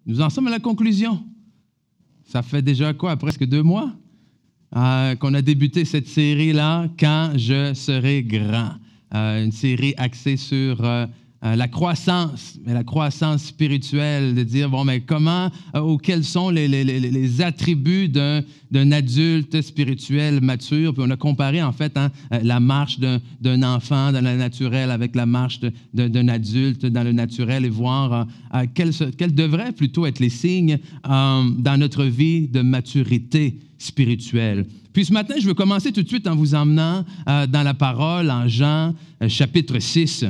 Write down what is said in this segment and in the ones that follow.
Nous en sommes à la conclusion. Ça fait déjà quoi, presque 2 mois qu'on a débuté cette série-là, « Quand je serai grand ». Une série axée sur la croissance, mais la croissance spirituelle, de dire, bon, mais comment ou quels sont les attributs d'un adulte spirituel mature. Puis on a comparé, en fait, la marche d'un enfant dans le naturel avec la marche d'un adulte dans le naturel et voir quels devraient plutôt être les signes dans notre vie de maturité spirituelle. Puis ce matin, je veux commencer tout de suite en vous emmenant dans la parole, en Jean, chapitre 6.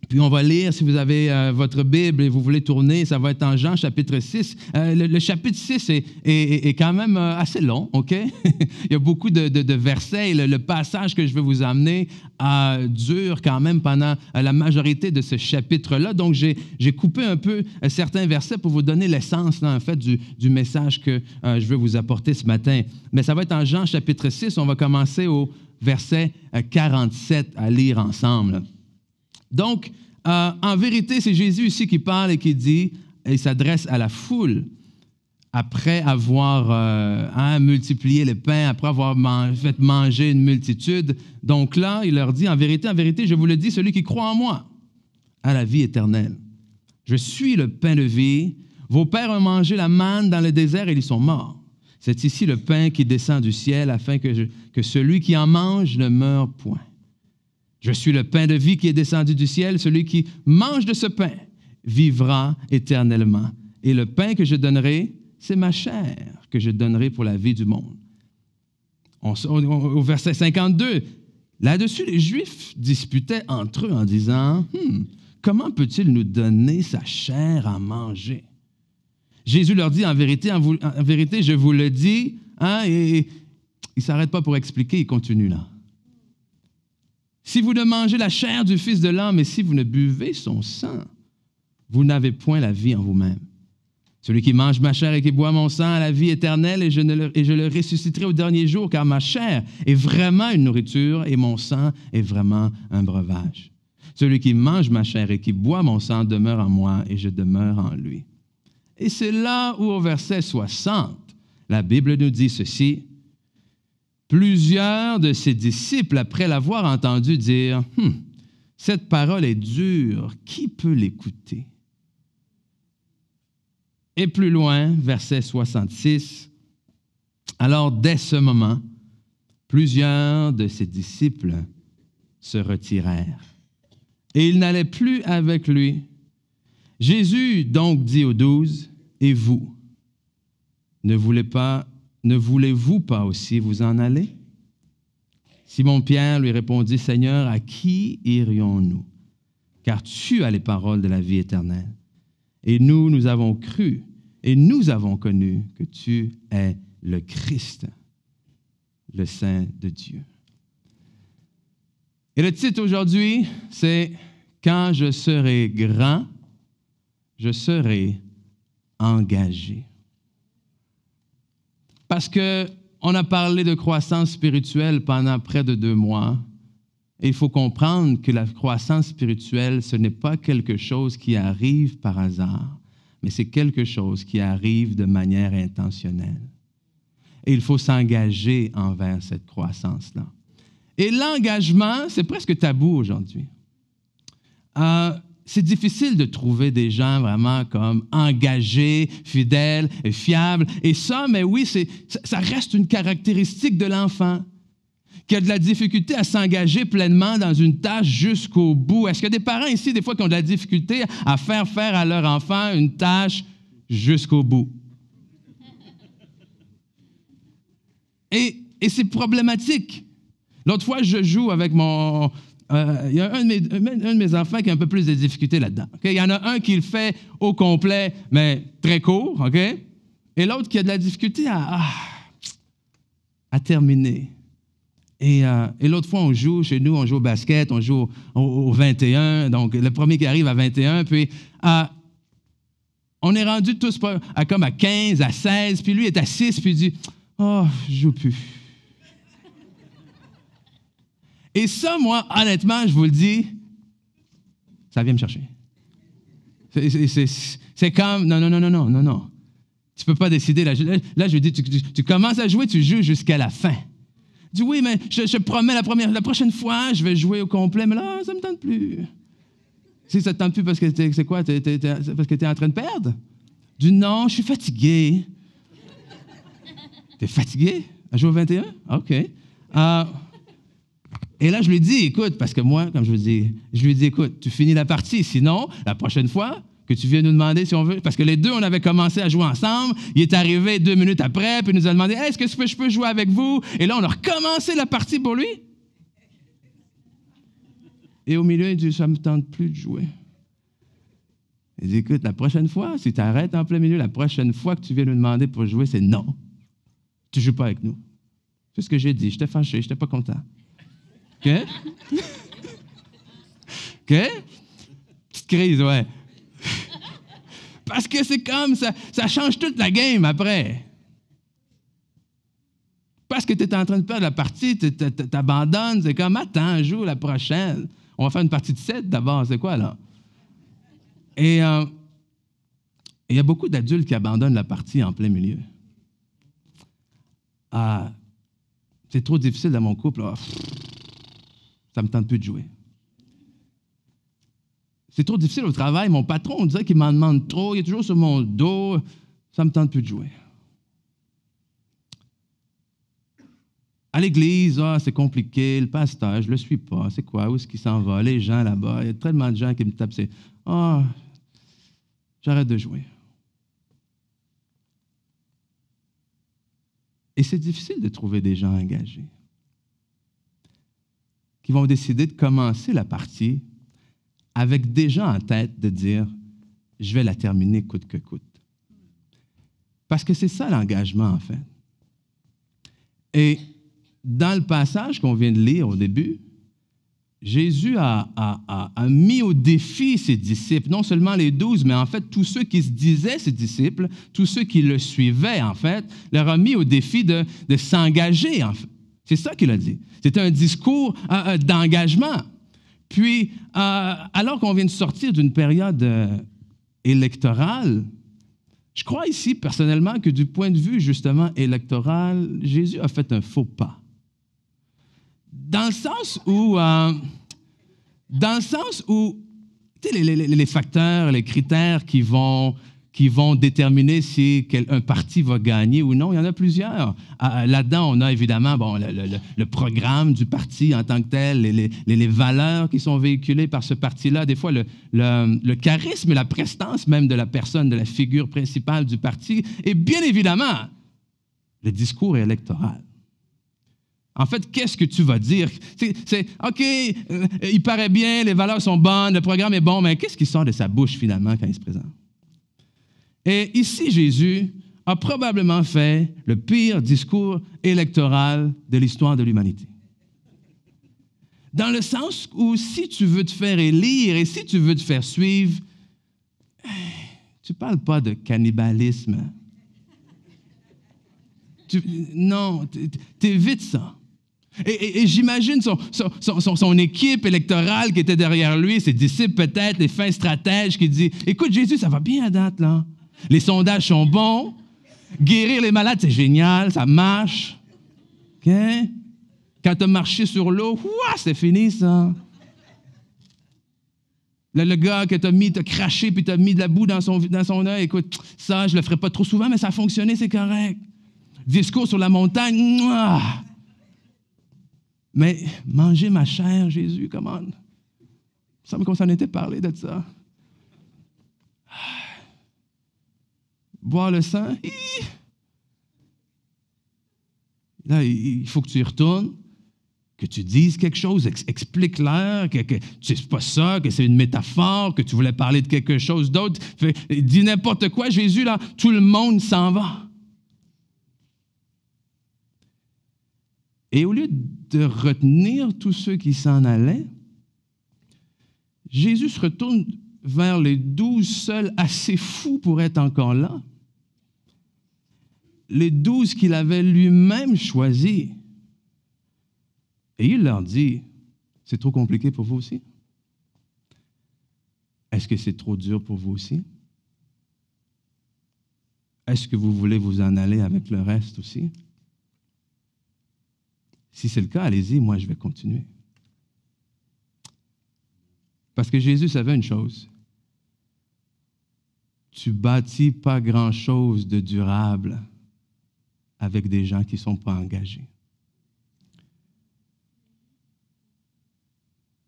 Puis on va lire, si vous avez votre Bible et vous voulez tourner, ça va être en Jean, chapitre 6. Le chapitre 6 est quand même assez long, OK? Il y a beaucoup de versets. Et le passage que je vais vous emmener dure quand même pendant la majorité de ce chapitre-là. Donc, j'ai coupé un peu certains versets pour vous donner l'essence, là, en fait, du message que je veux vous apporter ce matin. Mais ça va être en Jean, chapitre 6. On va commencer au verset 47 à lire ensemble. Donc, en vérité, c'est Jésus ici qui parle et qui dit, et il s'adresse à la foule, après avoir multiplié les pains, après avoir fait manger une multitude. Donc là, il leur dit, en vérité, je vous le dis, celui qui croit en moi a la vie éternelle. Je suis le pain de vie. Vos pères ont mangé la manne dans le désert et ils sont morts. C'est ici le pain qui descend du ciel, afin que celui qui en mange ne meure point. Je suis le pain de vie qui est descendu du ciel. Celui qui mange de ce pain vivra éternellement. Et le pain que je donnerai, c'est ma chair que je donnerai pour la vie du monde. Au verset 52, là-dessus, les Juifs disputaient entre eux en disant, « Comment peut-il nous donner sa chair à manger? » Jésus leur dit, en vérité, je vous le dis, et il ne s'arrête pas pour expliquer, il continue là. Si vous ne mangez la chair du Fils de l'homme et si vous ne buvez son sang, vous n'avez point la vie en vous-même. Celui qui mange ma chair et qui boit mon sang a la vie éternelle et je le ressusciterai au dernier jour, car ma chair est vraiment une nourriture et mon sang est vraiment un breuvage. Celui qui mange ma chair et qui boit mon sang demeure en moi et je demeure en lui. Et c'est là où au verset 60, la Bible nous dit ceci. Plusieurs de ses disciples, après l'avoir entendu dire, « Cette parole est dure, qui peut l'écouter? » Et plus loin, verset 66, « Alors dès ce moment, plusieurs de ses disciples se retirèrent, et ils n'allaient plus avec lui. Jésus donc dit aux 12, « Et vous, ne voulez-vous pas aussi vous en aller? » Simon-Pierre lui répondit, « Seigneur, à qui irions-nous? Car tu as les paroles de la vie éternelle. Et nous avons cru et nous avons connu que tu es le Christ, le Saint de Dieu. » Et le titre aujourd'hui, c'est « Quand je serai grand, je serai engagé. » Parce qu'on a parlé de croissance spirituelle pendant près de 2 mois. Et il faut comprendre que la croissance spirituelle, ce n'est pas quelque chose qui arrive par hasard, mais c'est quelque chose qui arrive de manière intentionnelle. Et il faut s'engager envers cette croissance-là. Et l'engagement, c'est presque tabou aujourd'hui. C'est difficile de trouver des gens vraiment comme engagés, fidèles et fiables. Et ça, mais oui, ça reste une caractéristique de l'enfant qui a de la difficulté à s'engager pleinement dans une tâche jusqu'au bout. Est-ce qu'il y a des parents ici, des fois, qui ont de la difficulté à faire à leur enfant une tâche jusqu'au bout? Et c'est problématique. L'autre fois, je joue avec mon... il y a un de mes enfants qui a un peu plus de difficultés là-dedans. Okay? Il y en a un qui le fait au complet, mais très court, OK? Et l'autre qui a de la difficulté à terminer. Et l'autre fois, on joue chez nous, on joue au basket, on joue au 21, donc le premier qui arrive à 21, puis on est rendu tous comme à 15, à 16, puis lui est à 6, puis il dit « Oh, je joue plus. » Et ça, moi, honnêtement, je vous le dis, ça vient me chercher. C'est comme, non. Tu ne peux pas décider. Là, je lui dis, tu commences à jouer, tu joues jusqu'à la fin. Je dis, oui, mais je promets la prochaine fois, je vais jouer au complet, mais là, ça ne me tente plus. Si ça ne te tente plus parce que c'est quoi? Parce que tu es en train de perdre? Je dis, non, je suis fatigué. T'es fatigué à jouer au 21? OK. Et là, je lui dis, écoute, parce que moi, comme je lui dis, écoute, tu finis la partie, sinon, la prochaine fois que tu viens nous demander si on veut, parce que les deux, on avait commencé à jouer ensemble, il est arrivé 2 minutes après, puis il nous a demandé, est-ce que je peux jouer avec vous? Et là, on a recommencé la partie pour lui. Et au milieu, il dit, ça ne me tente plus de jouer. Il dit, écoute, la prochaine fois, si tu arrêtes en plein milieu, la prochaine fois que tu viens nous demander pour jouer, c'est non. Tu ne joues pas avec nous. C'est ce que j'ai dit. J'étais fâché, j'étais pas content. OK? OK? Petite crise, ouais. Parce que c'est comme ça change toute la game après. Parce que tu es en train de perdre la partie, tu t'abandonnes, c'est comme, attends, joue la prochaine. On va faire une partie de 7 d'abord, c'est quoi là? Et il y a beaucoup d'adultes qui abandonnent la partie en plein milieu. Ah, c'est trop difficile dans mon couple. Ah, ça ne me tente plus de jouer. C'est trop difficile au travail. Mon patron, on dirait qu'il m'en demande trop. Il est toujours sur mon dos. Ça ne me tente plus de jouer. À l'église, c'est compliqué. Le pasteur, je ne le suis pas. C'est quoi? Où est-ce qu'il s'en va? Les gens là-bas. Il y a tellement de gens qui me tapent. J'arrête de jouer. Et c'est difficile de trouver des gens engagés qui vont décider de commencer la partie avec déjà en tête de dire « je vais la terminer coûte que coûte ». Parce que c'est ça l'engagement, en fait. Et dans le passage qu'on vient de lire au début, Jésus a mis au défi ses disciples, non seulement les 12, mais en fait tous ceux qui se disaient ses disciples, tous ceux qui le suivaient, en fait, leur a mis au défi de s'engager, en fait. C'est ça qu'il a dit. C'était un discours d'engagement. Puis, alors qu'on vient de sortir d'une période électorale, je crois ici, personnellement, que du point de vue, justement, électoral, Jésus a fait un faux pas. Dans le sens où tu sais, les facteurs, les critères qui vont déterminer si un parti va gagner ou non, il y en a plusieurs. Là-dedans, on a évidemment le programme du parti en tant que tel, les valeurs qui sont véhiculées par ce parti-là, des fois le charisme et la prestance même de la personne, de la figure principale du parti, et bien évidemment, le discours électoral. En fait, qu'est-ce que tu vas dire? C'est OK, il paraît bien, les valeurs sont bonnes, le programme est bon, mais qu'est-ce qui sort de sa bouche finalement quand il se présente? Et ici, Jésus a probablement fait le pire discours électoral de l'histoire de l'humanité. Dans le sens où si tu veux te faire élire et si tu veux te faire suivre, tu ne parles pas de cannibalisme. Non, t'évites ça. Et j'imagine son équipe électorale qui était derrière lui, ses disciples peut-être, les fins stratèges qui disent « Écoute, Jésus, ça va bien à date, là. Les sondages sont bons. Guérir les malades, c'est génial, ça marche. OK? Quand tu as marché sur l'eau, c'est fini, ça. Le gars que tu as mis, t'as craché puis tu as mis de la boue dans son œil, écoute, ça, je le ferai pas trop souvent, mais ça a fonctionné, c'est correct. Discours sur la montagne, mouah. Mais manger ma chair, Jésus, comment? Il me semble qu'on s'en était parlé de ça. Boire le sang, là, il faut que tu y retournes, que tu dises quelque chose, explique-leur que c'est pas ça, que c'est une métaphore, que tu voulais parler de quelque chose d'autre. Dis n'importe quoi, Jésus, là, tout le monde s'en va. Et au lieu de retenir tous ceux qui s'en allaient, Jésus se retourne vers les 12 seuls assez fous pour être encore là. Les 12 qu'il avait lui-même choisis. Et il leur dit, c'est trop compliqué pour vous aussi? Est-ce que c'est trop dur pour vous aussi? Est-ce que vous voulez vous en aller avec le reste aussi? Si c'est le cas, allez-y, moi je vais continuer. Parce que Jésus savait une chose. Tu bâtis pas grand-chose de durable avec des gens qui ne sont pas engagés.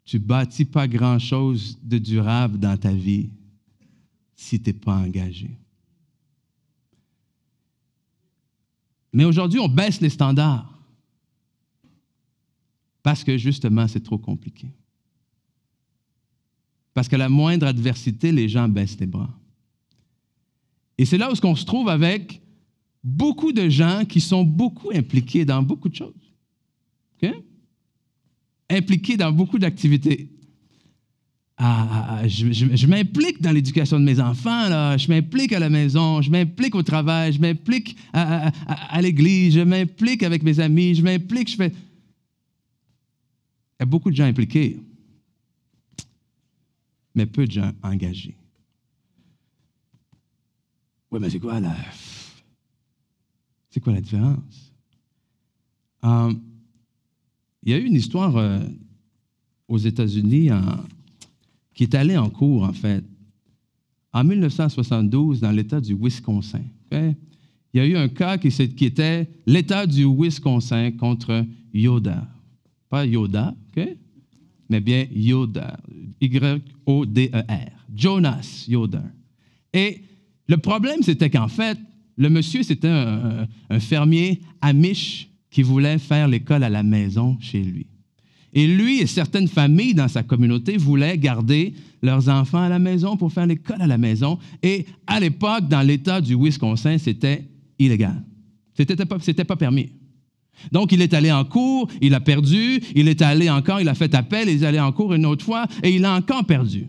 Tu bâtis pas grand-chose de durable dans ta vie si tu n'es pas engagé. Mais aujourd'hui, on baisse les standards parce que justement, c'est trop compliqué. Parce qu'à la moindre adversité, les gens baissent les bras. Et c'est là où on se trouve avec beaucoup de gens qui sont beaucoup impliqués dans beaucoup de choses. Okay? Impliqués dans beaucoup d'activités. Je m'implique dans l'éducation de mes enfants, là. Je m'implique à la maison, je m'implique au travail, je m'implique à l'église, je m'implique avec mes amis, je m'implique, Il y a beaucoup de gens impliqués, mais peu de gens engagés. Oui, mais c'est quoi la différence? Il y a eu une histoire aux États-Unis qui est allée en cours, en fait, en 1972, dans l'État du Wisconsin. Okay? Il y a eu un cas qui était l'État du Wisconsin contre Yoder. Pas Yoda, okay? Mais bien Yoder, Y-O-D-E-R, Jonas Yoder. Et le problème, c'était qu'en fait, le monsieur, c'était un fermier amish qui voulait faire l'école à la maison chez lui. Et lui et certaines familles dans sa communauté voulaient garder leurs enfants à la maison pour faire l'école à la maison. Et à l'époque, dans l'État du Wisconsin, c'était illégal. C'était pas permis. Donc, il est allé en cours, il a perdu, il est allé encore, il a fait appel, il est allé en cours une autre fois, et il a encore perdu.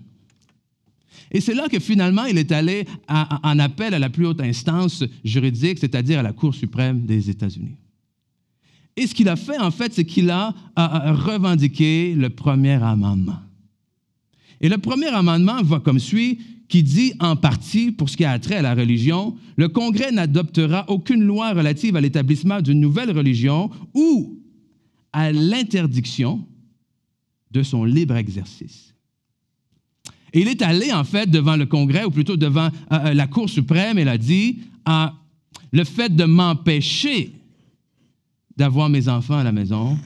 Et c'est là que finalement, il est allé en appel à la plus haute instance juridique, c'est-à-dire à la Cour suprême des États-Unis. Et ce qu'il a fait, en fait, c'est qu'il a revendiqué le premier amendement. Et le premier amendement va comme suit, qui dit en partie, pour ce qui a trait à la religion, le Congrès n'adoptera aucune loi relative à l'établissement d'une nouvelle religion ou à l'interdiction de son libre exercice. Et il est allé, en fait, devant le Congrès, ou plutôt devant la Cour suprême, et il a dit, le fait de m'empêcher d'avoir mes enfants à la maison,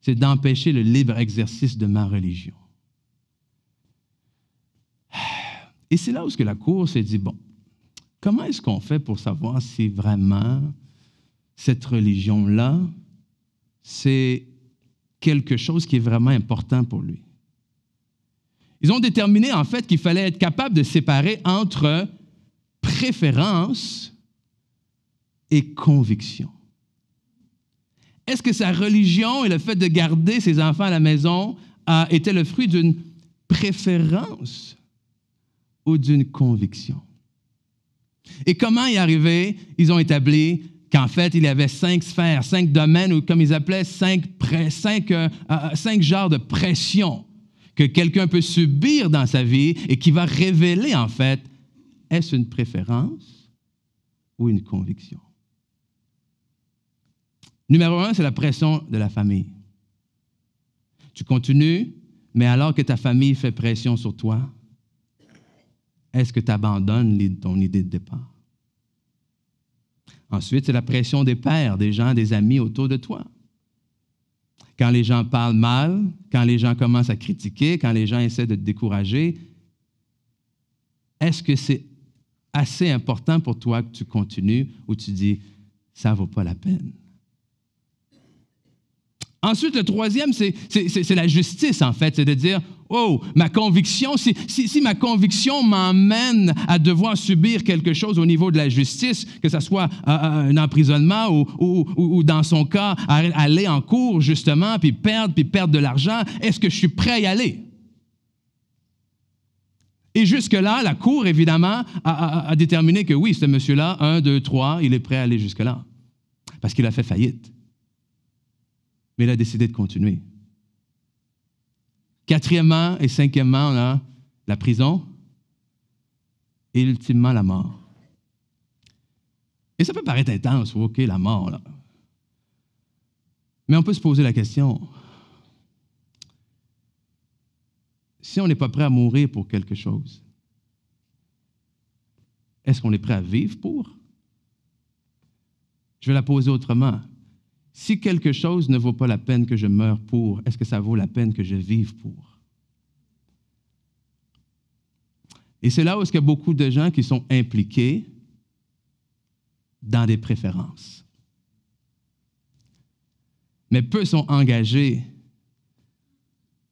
c'est d'empêcher le libre exercice de ma religion. Et c'est là où la Cour s'est dit, bon, comment est-ce qu'on fait pour savoir si vraiment cette religion-là, c'est quelque chose qui est vraiment important pour lui? Ils ont déterminé, en fait, qu'il fallait être capable de séparer entre préférence et conviction. Est-ce que sa religion et le fait de garder ses enfants à la maison était le fruit d'une préférence ou d'une conviction? Et comment y arriver? Ils ont établi qu'en fait, il y avait 5 sphères, 5 domaines, ou comme ils appelaient, 5 genres de pression que quelqu'un peut subir dans sa vie et qui va révéler, en fait, est-ce une préférence ou une conviction? Numéro 1, c'est la pression de la famille. Tu continues, mais alors que ta famille fait pression sur toi, est-ce que tu abandonnes ton idée de départ? Ensuite, c'est la pression des pairs, des gens, des amis autour de toi. Quand les gens parlent mal, quand les gens commencent à critiquer, quand les gens essaient de te décourager, est-ce que c'est assez important pour toi que tu continues ou tu dis « ça ne vaut pas la peine ». Ensuite, le troisième, c'est la justice, en fait. C'est de dire, oh, ma conviction, si ma conviction m'emmène à devoir subir quelque chose au niveau de la justice, que ce soit un emprisonnement ou dans son cas, aller en cours, justement, puis perdre de l'argent, est-ce que je suis prêt à y aller? Et jusque-là, la Cour, évidemment, a déterminé que oui, ce monsieur-là, 1, 2, 3, il est prêt à aller jusque-là, parce qu'il a fait faillite. Mais il a décidé de continuer. Quatrièmement et cinquièmement, on a la prison et ultimement la mort. Et ça peut paraître intense, OK, la mort, là. Mais on peut se poser la question, si on n'est pas prêt à mourir pour quelque chose, est-ce qu'on est prêt à vivre pour? Je vais la poser autrement. Si quelque chose ne vaut pas la peine que je meure pour, est-ce que ça vaut la peine que je vive pour? Et c'est là où il y a beaucoup de gens qui sont impliqués dans des préférences. Mais peu sont engagés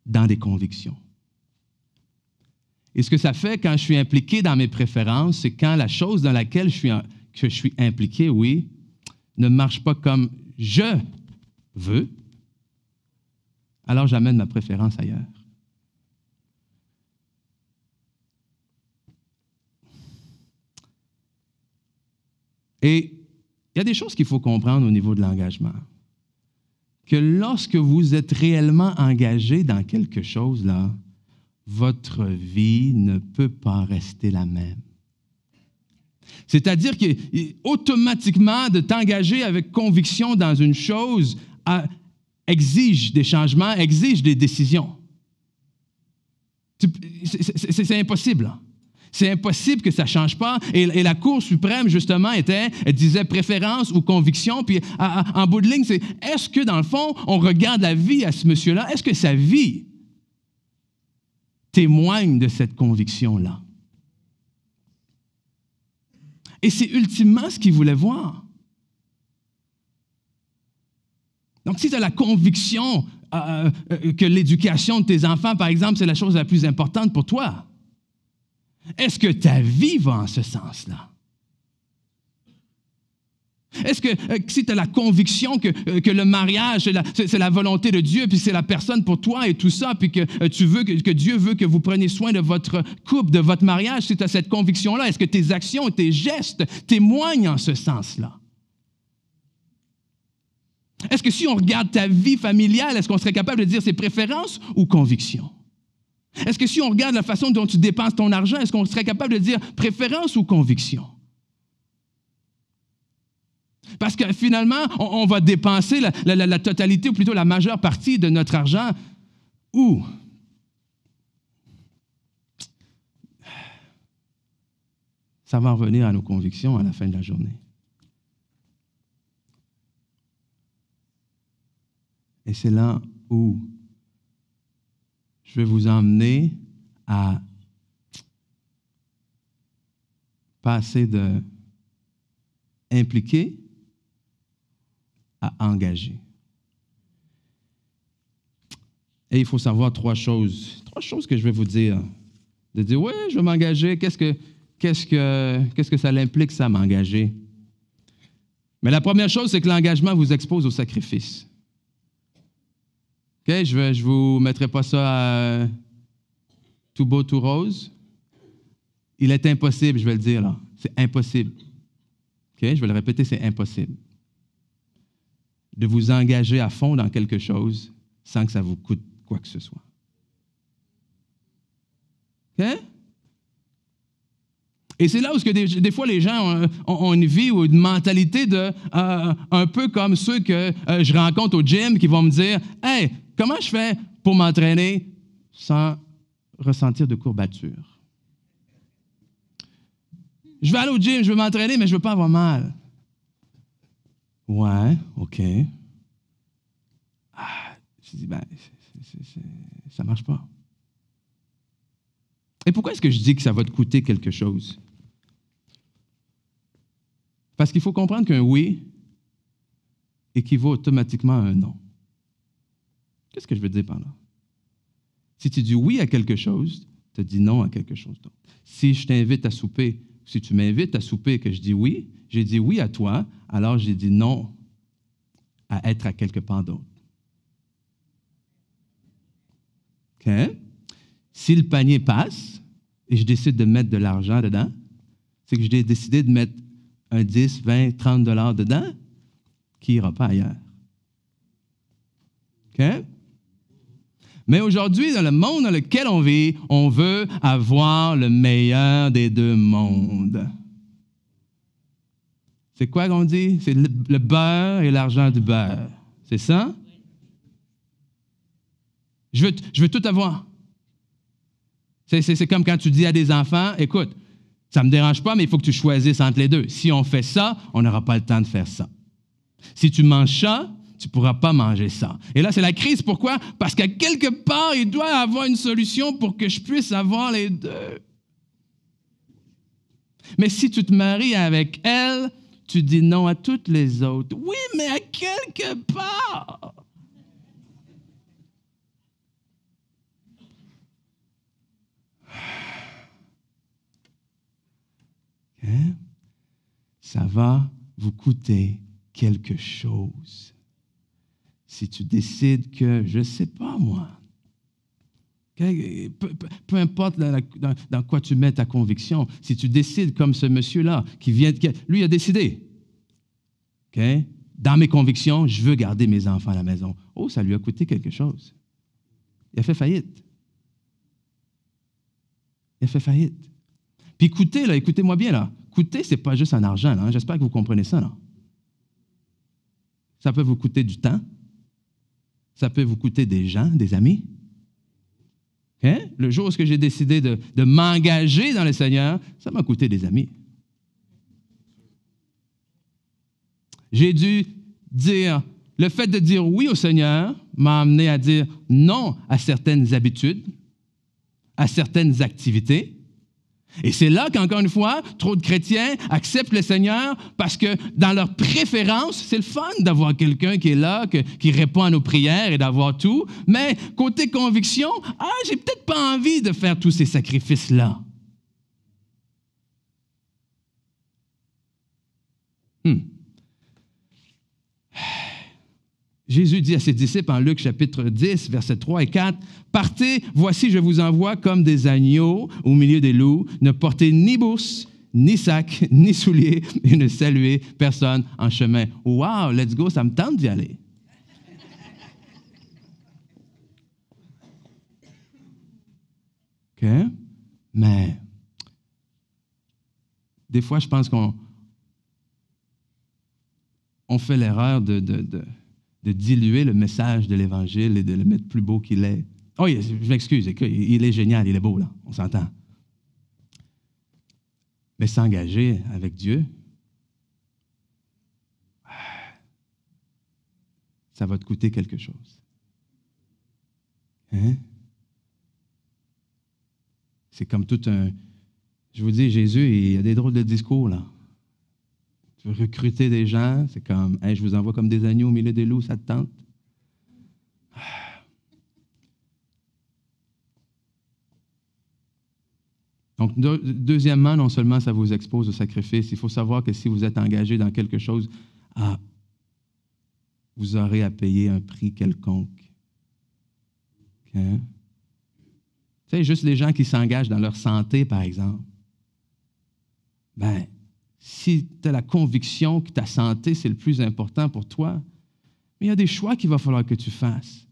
dans des convictions. Et ce que ça fait quand je suis impliqué dans mes préférences, c'est quand la chose dans laquelle je suis impliqué, oui, ne marche pas comme je veux, alors j'amène ma préférence ailleurs. Et il y a des choses qu'il faut comprendre au niveau de l'engagement. Que lorsque vous êtes réellement engagé dans quelque chose, là, votre vie ne peut pas rester la même. C'est-à-dire qu'automatiquement, de t'engager avec conviction dans une chose exige des changements, exige des décisions. C'est impossible. Là. C'est impossible que ça ne change pas. Et la Cour suprême, justement, elle disait préférence ou conviction. Puis en bout de ligne, c'est est-ce que, dans le fond, on regarde la vie à ce monsieur-là, est-ce que sa vie témoigne de cette conviction-là? Et c'est ultimement ce qu'il voulait voir. Donc, si tu as la conviction que l'éducation de tes enfants, par exemple, c'est la chose la plus importante pour toi, est-ce que ta vie va en ce sens-là? Est-ce que si tu as la conviction que le mariage, c'est la volonté de Dieu, puis c'est la personne pour toi et tout ça, puis que tu veux que Dieu veut que vous preniez soin de votre couple, de votre mariage, si tu as cette conviction-là, est-ce que tes actions, tes gestes témoignent en ce sens-là? Est-ce que si on regarde ta vie familiale, est-ce qu'on serait capable de dire c'est préférence ou conviction? Est-ce que si on regarde la façon dont tu dépenses ton argent, est-ce qu'on serait capable de dire préférence ou conviction? Parce que finalement, on va dépenser la totalité, ou plutôt la majeure partie de notre argent où? Ça va en revenir à nos convictions à la fin de la journée. Et c'est là où je vais vous emmener à passer de impliquer à engager. Et il faut savoir trois choses que je vais vous dire. De dire, oui, je vais m'engager, qu'est-ce que ça implique, ça, m'engager? Mais la première chose, c'est que l'engagement vous expose au sacrifice. OK, je ne vous mettrai pas ça tout beau, tout rose. Il est impossible, je vais le dire là, c'est impossible. OK, je vais le répéter, c'est impossible de vous engager à fond dans quelque chose sans que ça vous coûte quoi que ce soit. OK? Et c'est là où des fois les gens ont une vie ou une mentalité un peu comme ceux que je rencontre au gym qui vont me dire « Hey, comment je fais pour m'entraîner sans ressentir de courbatures? Je vais aller au gym, je veux m'entraîner, mais je ne veux pas avoir mal. » Ouais, OK. Je dis, ça ne marche pas. Et pourquoi est-ce que je dis que ça va te coûter quelque chose? Parce qu'il faut comprendre qu'un oui équivaut automatiquement à un non. Qu'est-ce que je veux dire par là? Si tu dis oui à quelque chose, tu dis non à quelque chose d'autre. Si je t'invite à souper, si tu m'invites à souper et que je dis oui, j'ai dit oui à toi, alors j'ai dit non à être à quelque part d'autre. OK? Si le panier passe et je décide de mettre de l'argent dedans, c'est que j'ai décidé de mettre un 10, 20, 30 $ dedans qui n'ira pas ailleurs. OK? Mais aujourd'hui, dans le monde dans lequel on vit, on veut avoir le meilleur des deux mondes. C'est quoi qu'on dit? C'est le beurre et l'argent du beurre. C'est ça? Je veux tout avoir. C'est comme quand tu dis à des enfants, écoute, ça ne me dérange pas, mais il faut que tu choisisses entre les deux. Si on fait ça, on n'aura pas le temps de faire ça. Si tu manges ça, tu ne pourras pas manger ça. Et là, c'est la crise. Pourquoi? Parce qu'à quelque part, il doit y avoir une solution pour que je puisse avoir les deux. Mais si tu te maries avec elle, tu dis non à toutes les autres. Oui, mais à quelque part. Hein? Ça va vous coûter quelque chose. Si tu décides que, je ne sais pas moi, peu importe dans quoi tu mets ta conviction, si tu décides comme ce monsieur-là, lui a décidé, okay? Dans mes convictions, je veux garder mes enfants à la maison. Oh, ça lui a coûté quelque chose. Il a fait faillite. Il a fait faillite. Puis écoutez-moi bien, là. Coûter, ce n'est pas juste en argent, là, hein? J'espère que vous comprenez ça, là. Ça peut vous coûter du temps. Ça peut vous coûter des gens, des amis. Okay? Le jour où j'ai décidé de m'engager dans le Seigneur, ça m'a coûté des amis. J'ai dû dire, le fait de dire oui au Seigneur m'a amené à dire non à certaines habitudes, à certaines activités. Et c'est là qu'encore une fois, trop de chrétiens acceptent le Seigneur parce que dans leur préférence, c'est le fun d'avoir quelqu'un qui est là, qui répond à nos prières et d'avoir tout. Mais côté conviction, j'ai peut-être pas envie de faire tous ces sacrifices-là. Jésus dit à ses disciples en Luc chapitre 10, versets 3 et 4, « Partez, voici je vous envoie comme des agneaux au milieu des loups. Ne portez ni bourse, ni sac, ni souliers, et ne saluez personne en chemin. » Wow, let's go, ça me tente d'y aller. OK? Mais des fois, je pense qu'on fait l'erreur de diluer le message de l'Évangile et de le mettre plus beau qu'il est. Oh, je m'excuse, il est génial, il est beau, là, on s'entend. Mais s'engager avec Dieu, ça va te coûter quelque chose. Hein? C'est comme tout un... Je vous dis, Jésus, il a des drôles de discours, là. Tu veux recruter des gens, c'est comme, hey, je vous envoie comme des agneaux au milieu des loups, ça te tente? Donc, deuxièmement, non seulement ça vous expose au sacrifice, il faut savoir que si vous êtes engagé dans quelque chose, vous aurez à payer un prix quelconque. Okay? Tu sais, juste les gens qui s'engagent dans leur santé, par exemple. Si tu as la conviction que ta santé, c'est le plus important pour toi, mais il y a des choix qu'il va falloir que tu fasses.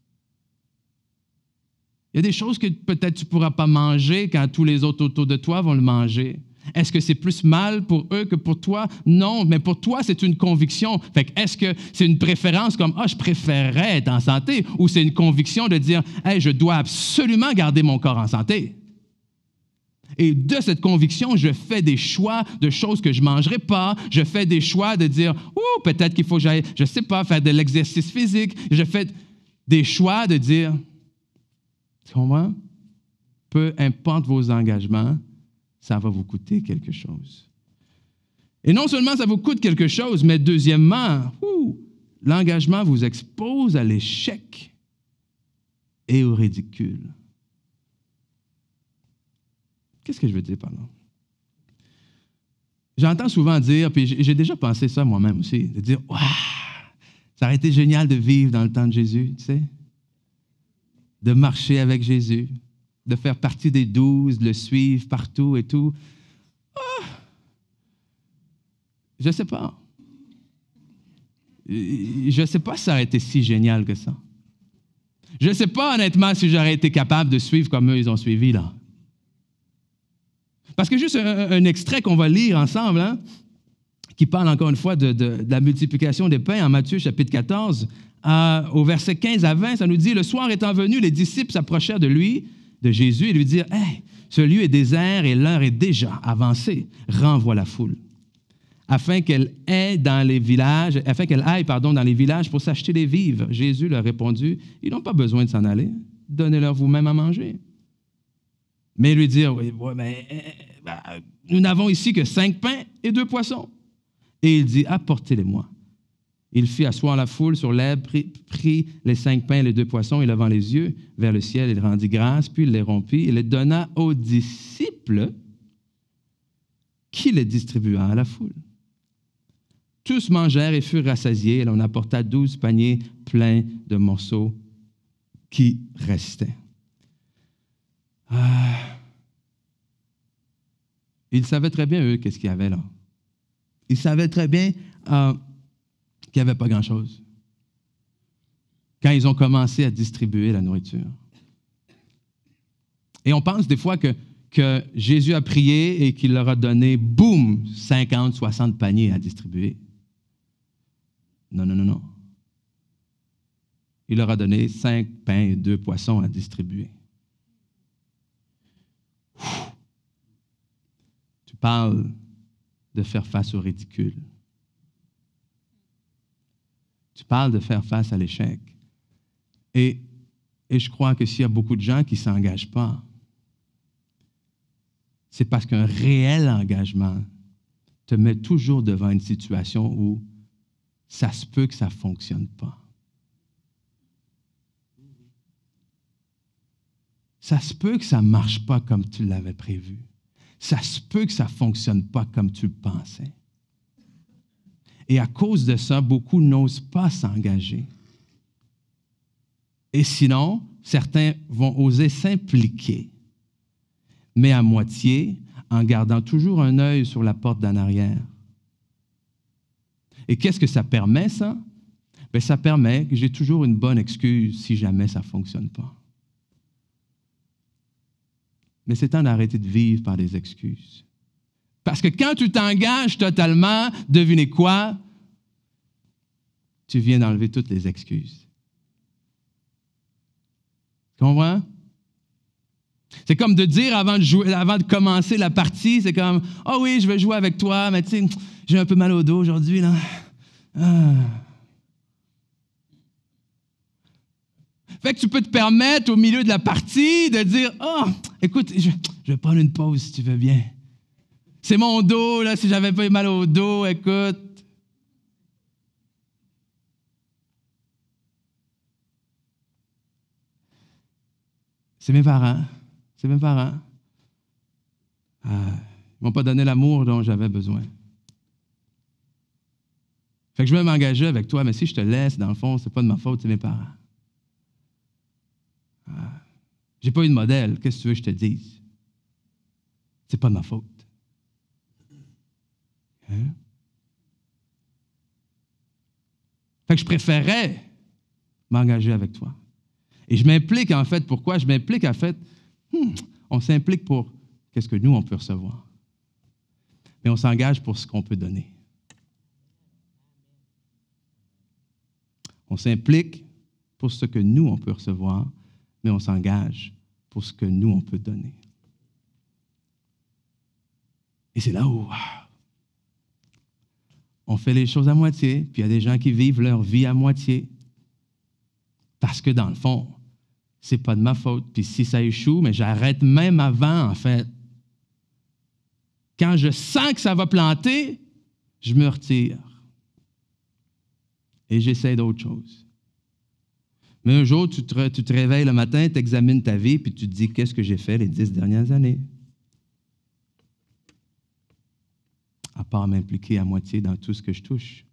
Il y a des choses que peut-être tu ne pourras pas manger quand tous les autres autour de toi vont le manger. Est-ce que c'est plus mal pour eux que pour toi? Non, mais pour toi, c'est une conviction. Fait que est-ce que c'est une préférence comme « je préférerais être en santé » ou c'est une conviction de dire « je dois absolument garder mon corps en santé ». Et de cette conviction, je fais des choix de choses que je ne mangerai pas. Je fais des choix de dire « peut-être qu'il faut que j'aille, je ne sais pas, faire de l'exercice physique. » Je fais des choix de dire « Tu comprends? Peu importe vos engagements, ça va vous coûter quelque chose. » Et non seulement ça vous coûte quelque chose, mais deuxièmement, l'engagement vous expose à l'échec et au ridicule. Qu'est-ce que je veux dire par là? J'entends souvent dire, puis j'ai déjà pensé ça moi-même aussi, de dire, ça aurait été génial de vivre dans le temps de Jésus, tu sais, de marcher avec Jésus, de faire partie des 12, de le suivre partout et tout. Je ne sais pas. Je ne sais pas si ça aurait été si génial que ça. Je ne sais pas honnêtement si j'aurais été capable de suivre comme eux, ils ont suivi là. Parce que juste un extrait qu'on va lire ensemble, hein, qui parle encore une fois de la multiplication des pains en Matthieu chapitre 14, au verset 15 à 20, ça nous dit, « Le soir étant venu, les disciples s'approchèrent de lui, de Jésus, et lui dirent, « Hey, ce lieu est désert et l'heure est déjà avancée. Renvoie la foule, afin qu'elle aille dans les villages pour s'acheter des vivres. » Jésus leur répondit, « Ils n'ont pas besoin de s'en aller. Donnez-leur vous-même à manger. » Mais ils lui dirent, « Oui, mais nous n'avons ici que 5 pains et 2 poissons. » Et il dit, « Apportez-les-moi. » Il fit asseoir la foule sur l'herbe, prit les 5 pains et les 2 poissons, et levant les yeux vers le ciel, il rendit grâce, puis il les rompit, et les donna aux disciples, qui les distribua à la foule. Tous mangèrent et furent rassasiés, et l'on apporta 12 paniers pleins de morceaux qui restaient. Ils savaient très bien, eux, qu'est-ce qu'il y avait là. Ils savaient très bien qu'il n'y avait pas grand-chose quand ils ont commencé à distribuer la nourriture. Et on pense des fois que Jésus a prié et qu'il leur a donné, boum, 50, 60 paniers à distribuer. Non. Il leur a donné 5 pains et 2 poissons à distribuer. Tu parles de faire face au ridicule. Tu parles de faire face à l'échec. Et je crois que s'il y a beaucoup de gens qui ne s'engagent pas, c'est parce qu'un réel engagement te met toujours devant une situation où ça se peut que ça ne fonctionne pas. Ça se peut que ça ne marche pas comme tu l'avais prévu. Ça se peut que ça ne fonctionne pas comme tu le pensais. Et à cause de ça, beaucoup n'osent pas s'engager. Et sinon, certains vont oser s'impliquer, mais à moitié, en gardant toujours un œil sur la porte d'en arrière. Et qu'est-ce que ça permet, ça? Bien, ça permet que j'ai toujours une bonne excuse si jamais ça ne fonctionne pas. Mais c'est temps d'arrêter de vivre par des excuses. Parce que quand tu t'engages totalement, devinez quoi? Tu viens d'enlever toutes les excuses. Tu comprends? C'est comme de dire avant de commencer la partie, c'est comme « Ah oui, je vais jouer avec toi, mais tu sais, j'ai un peu mal au dos aujourd'hui, là. Ah. » Fait que tu peux te permettre au milieu de la partie de dire « Oh, écoute, je vais prendre une pause si tu veux bien. C'est mon dos, là, si j'avais pas eu mal au dos, écoute. » C'est mes parents. Ils ne m'ont pas donné l'amour dont j'avais besoin. Fait que je vais m'engager avec toi, mais si je te laisse, dans le fond, ce n'est pas de ma faute, c'est mes parents. J'ai pas eu de modèle, qu'est-ce que tu veux que je te dise? C'est pas de ma faute. Hein? Fait que je préférais m'engager avec toi. Et je m'implique en fait, pourquoi? Je m'implique en fait, on s'implique pour qu'est-ce que nous, on peut recevoir. Mais on s'engage pour ce qu'on peut donner. On s'implique pour ce que nous, on peut recevoir, mais on s'engage pour ce que nous, on peut donner. Et c'est là où on fait les choses à moitié, puis il y a des gens qui vivent leur vie à moitié. Parce que dans le fond, c'est pas de ma faute. Puis si ça échoue, mais j'arrête même avant, en fait. Quand je sens que ça va planter, je me retire. Et j'essaie d'autre chose. Mais un jour, tu te réveilles le matin, tu examines ta vie, puis tu te dis, qu'est-ce que j'ai fait les 10 dernières années? À part m'impliquer à moitié dans tout ce que je touche.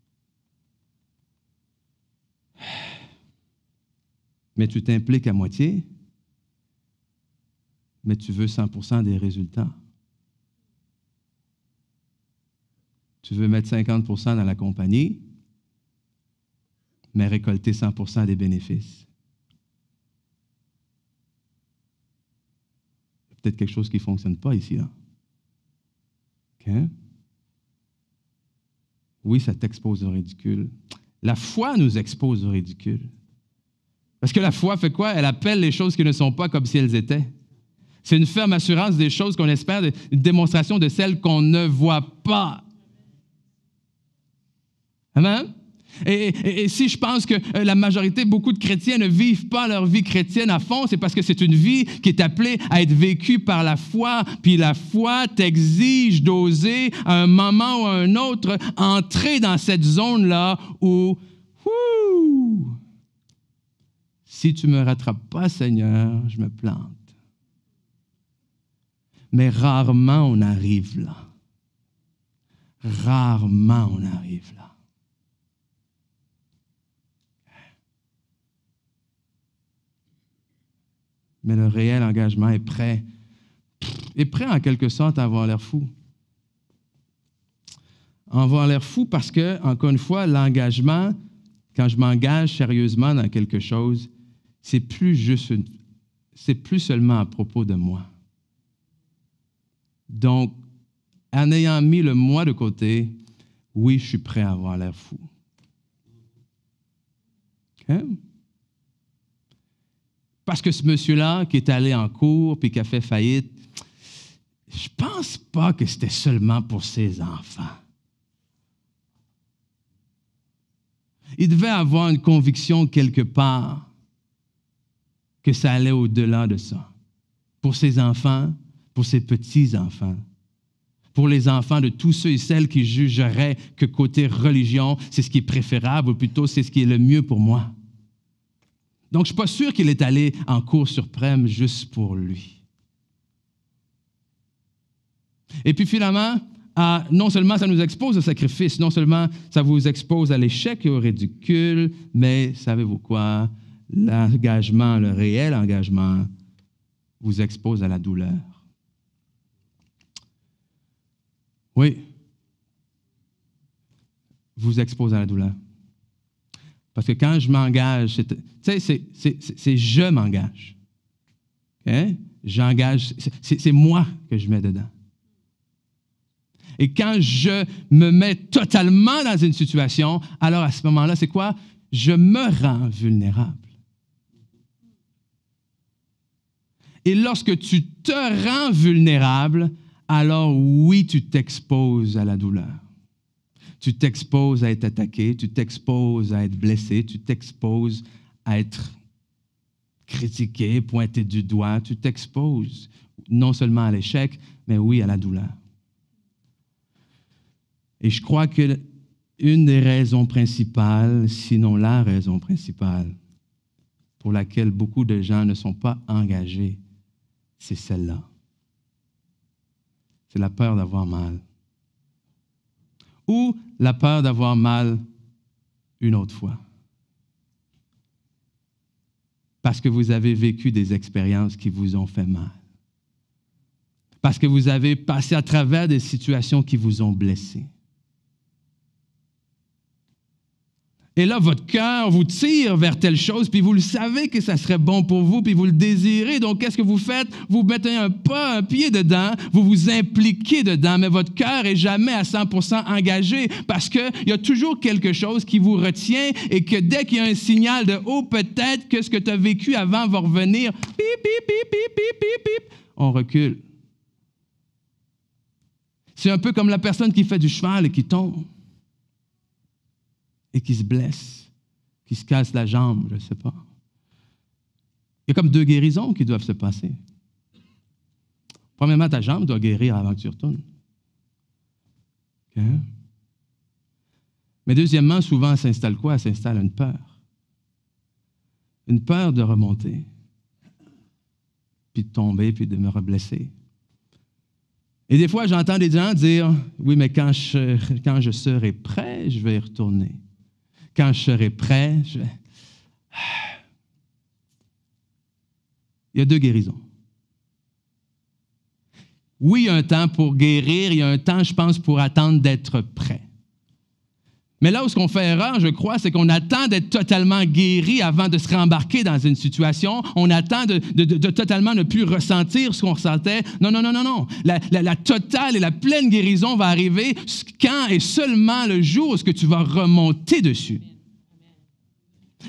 Mais tu t'impliques à moitié, mais tu veux 100% des résultats. Tu veux mettre 50% dans la compagnie, mais récolter 100% des bénéfices. peut-être quelque chose qui ne fonctionne pas ici. Là. OK? Oui, ça t'expose au ridicule. La foi nous expose au ridicule. Parce que la foi fait quoi? Elle appelle les choses qui ne sont pas comme si elles étaient. C'est une ferme assurance des choses qu'on espère, une démonstration de celles qu'on ne voit pas. Amen? Et si je pense que la majorité, beaucoup de chrétiens ne vivent pas leur vie chrétienne à fond, c'est parce que c'est une vie qui est appelée à être vécue par la foi. Puis la foi t'exige d'oser, à un moment ou à un autre, entrer dans cette zone-là où, si tu ne me rattrapes pas, Seigneur, je me plante. Mais rarement on arrive là. Rarement on arrive là. Mais le réel engagement est prêt en quelque sorte à avoir l'air fou. Avoir l'air fou parce que, encore une fois, l'engagement, quand je m'engage sérieusement dans quelque chose, c'est plus seulement à propos de moi. Donc, en ayant mis le moi de côté, oui, je suis prêt à avoir l'air fou. OK? Parce que ce monsieur-là qui est allé en cours puis qui a fait faillite, je ne pense pas que c'était seulement pour ses enfants. Il devait avoir une conviction quelque part que ça allait au-delà de ça. Pour ses enfants, pour ses petits-enfants, pour les enfants de tous ceux et celles qui jugeraient que côté religion, c'est ce qui est préférable, ou plutôt c'est ce qui est le mieux pour moi. Donc, je ne suis pas sûr qu'il est allé en Cour suprême juste pour lui. Et puis finalement, non seulement ça nous expose au sacrifice, non seulement ça vous expose à l'échec et au ridicule, mais savez-vous quoi? L'engagement, le réel engagement, vous expose à la douleur. Oui, vous expose à la douleur. Parce que quand je m'engage, c'est je m'engage. Okay? J'engage, c'est moi que je mets dedans. Et quand je me mets totalement dans une situation, alors à ce moment-là, c'est quoi? Je me rends vulnérable. Et lorsque tu te rends vulnérable, alors oui, tu t'exposes à la douleur. Tu t'exposes à être attaqué, tu t'exposes à être blessé, tu t'exposes à être critiqué, pointé du doigt, tu t'exposes non seulement à l'échec, mais oui, à la douleur. Et je crois que une des raisons principales, sinon la raison principale, pour laquelle beaucoup de gens ne sont pas engagés, c'est celle-là. C'est la peur d'avoir mal. Ou la peur d'avoir mal une autre fois. Parce que vous avez vécu des expériences qui vous ont fait mal. Parce que vous avez passé à travers des situations qui vous ont blessé. Et là, votre cœur vous tire vers telle chose, puis vous le savez que ça serait bon pour vous, puis vous le désirez. Donc, qu'est-ce que vous faites? Vous mettez un pied dedans, vous vous impliquez dedans, mais votre cœur n'est jamais à 100% engagé parce qu'il y a toujours quelque chose qui vous retient et que dès qu'il y a un signal de « Oh, peut-être que ce que tu as vécu avant va revenir. » Pip, pip, pip, pip, pip, pip, pip. On recule. C'est un peu comme la personne qui fait du cheval et qui tombe. Et qui se blesse, qui se casse la jambe, je ne sais pas. Il y a comme 2 guérisons qui doivent se passer. Premièrement, ta jambe doit guérir avant que tu retournes. Okay. Mais deuxièmement, souvent, s'installe quoi? S'installe une peur. Une peur de remonter, puis de tomber, puis de me reblesser. Et des fois, j'entends des gens dire, oui, mais quand je serai prêt, je vais y retourner. Quand je serai prêt, Il y a 2 guérisons. Oui, il y a un temps pour guérir, il y a un temps, je pense, pour attendre d'être prêt. Mais là où ce qu'on fait erreur, je crois, c'est qu'on attend d'être totalement guéri avant de se rembarquer dans une situation. On attend de totalement ne plus ressentir ce qu'on ressentait. Non, non, non, non, non. La totale et la pleine guérison va arriver quand et seulement le jour où tu vas remonter dessus.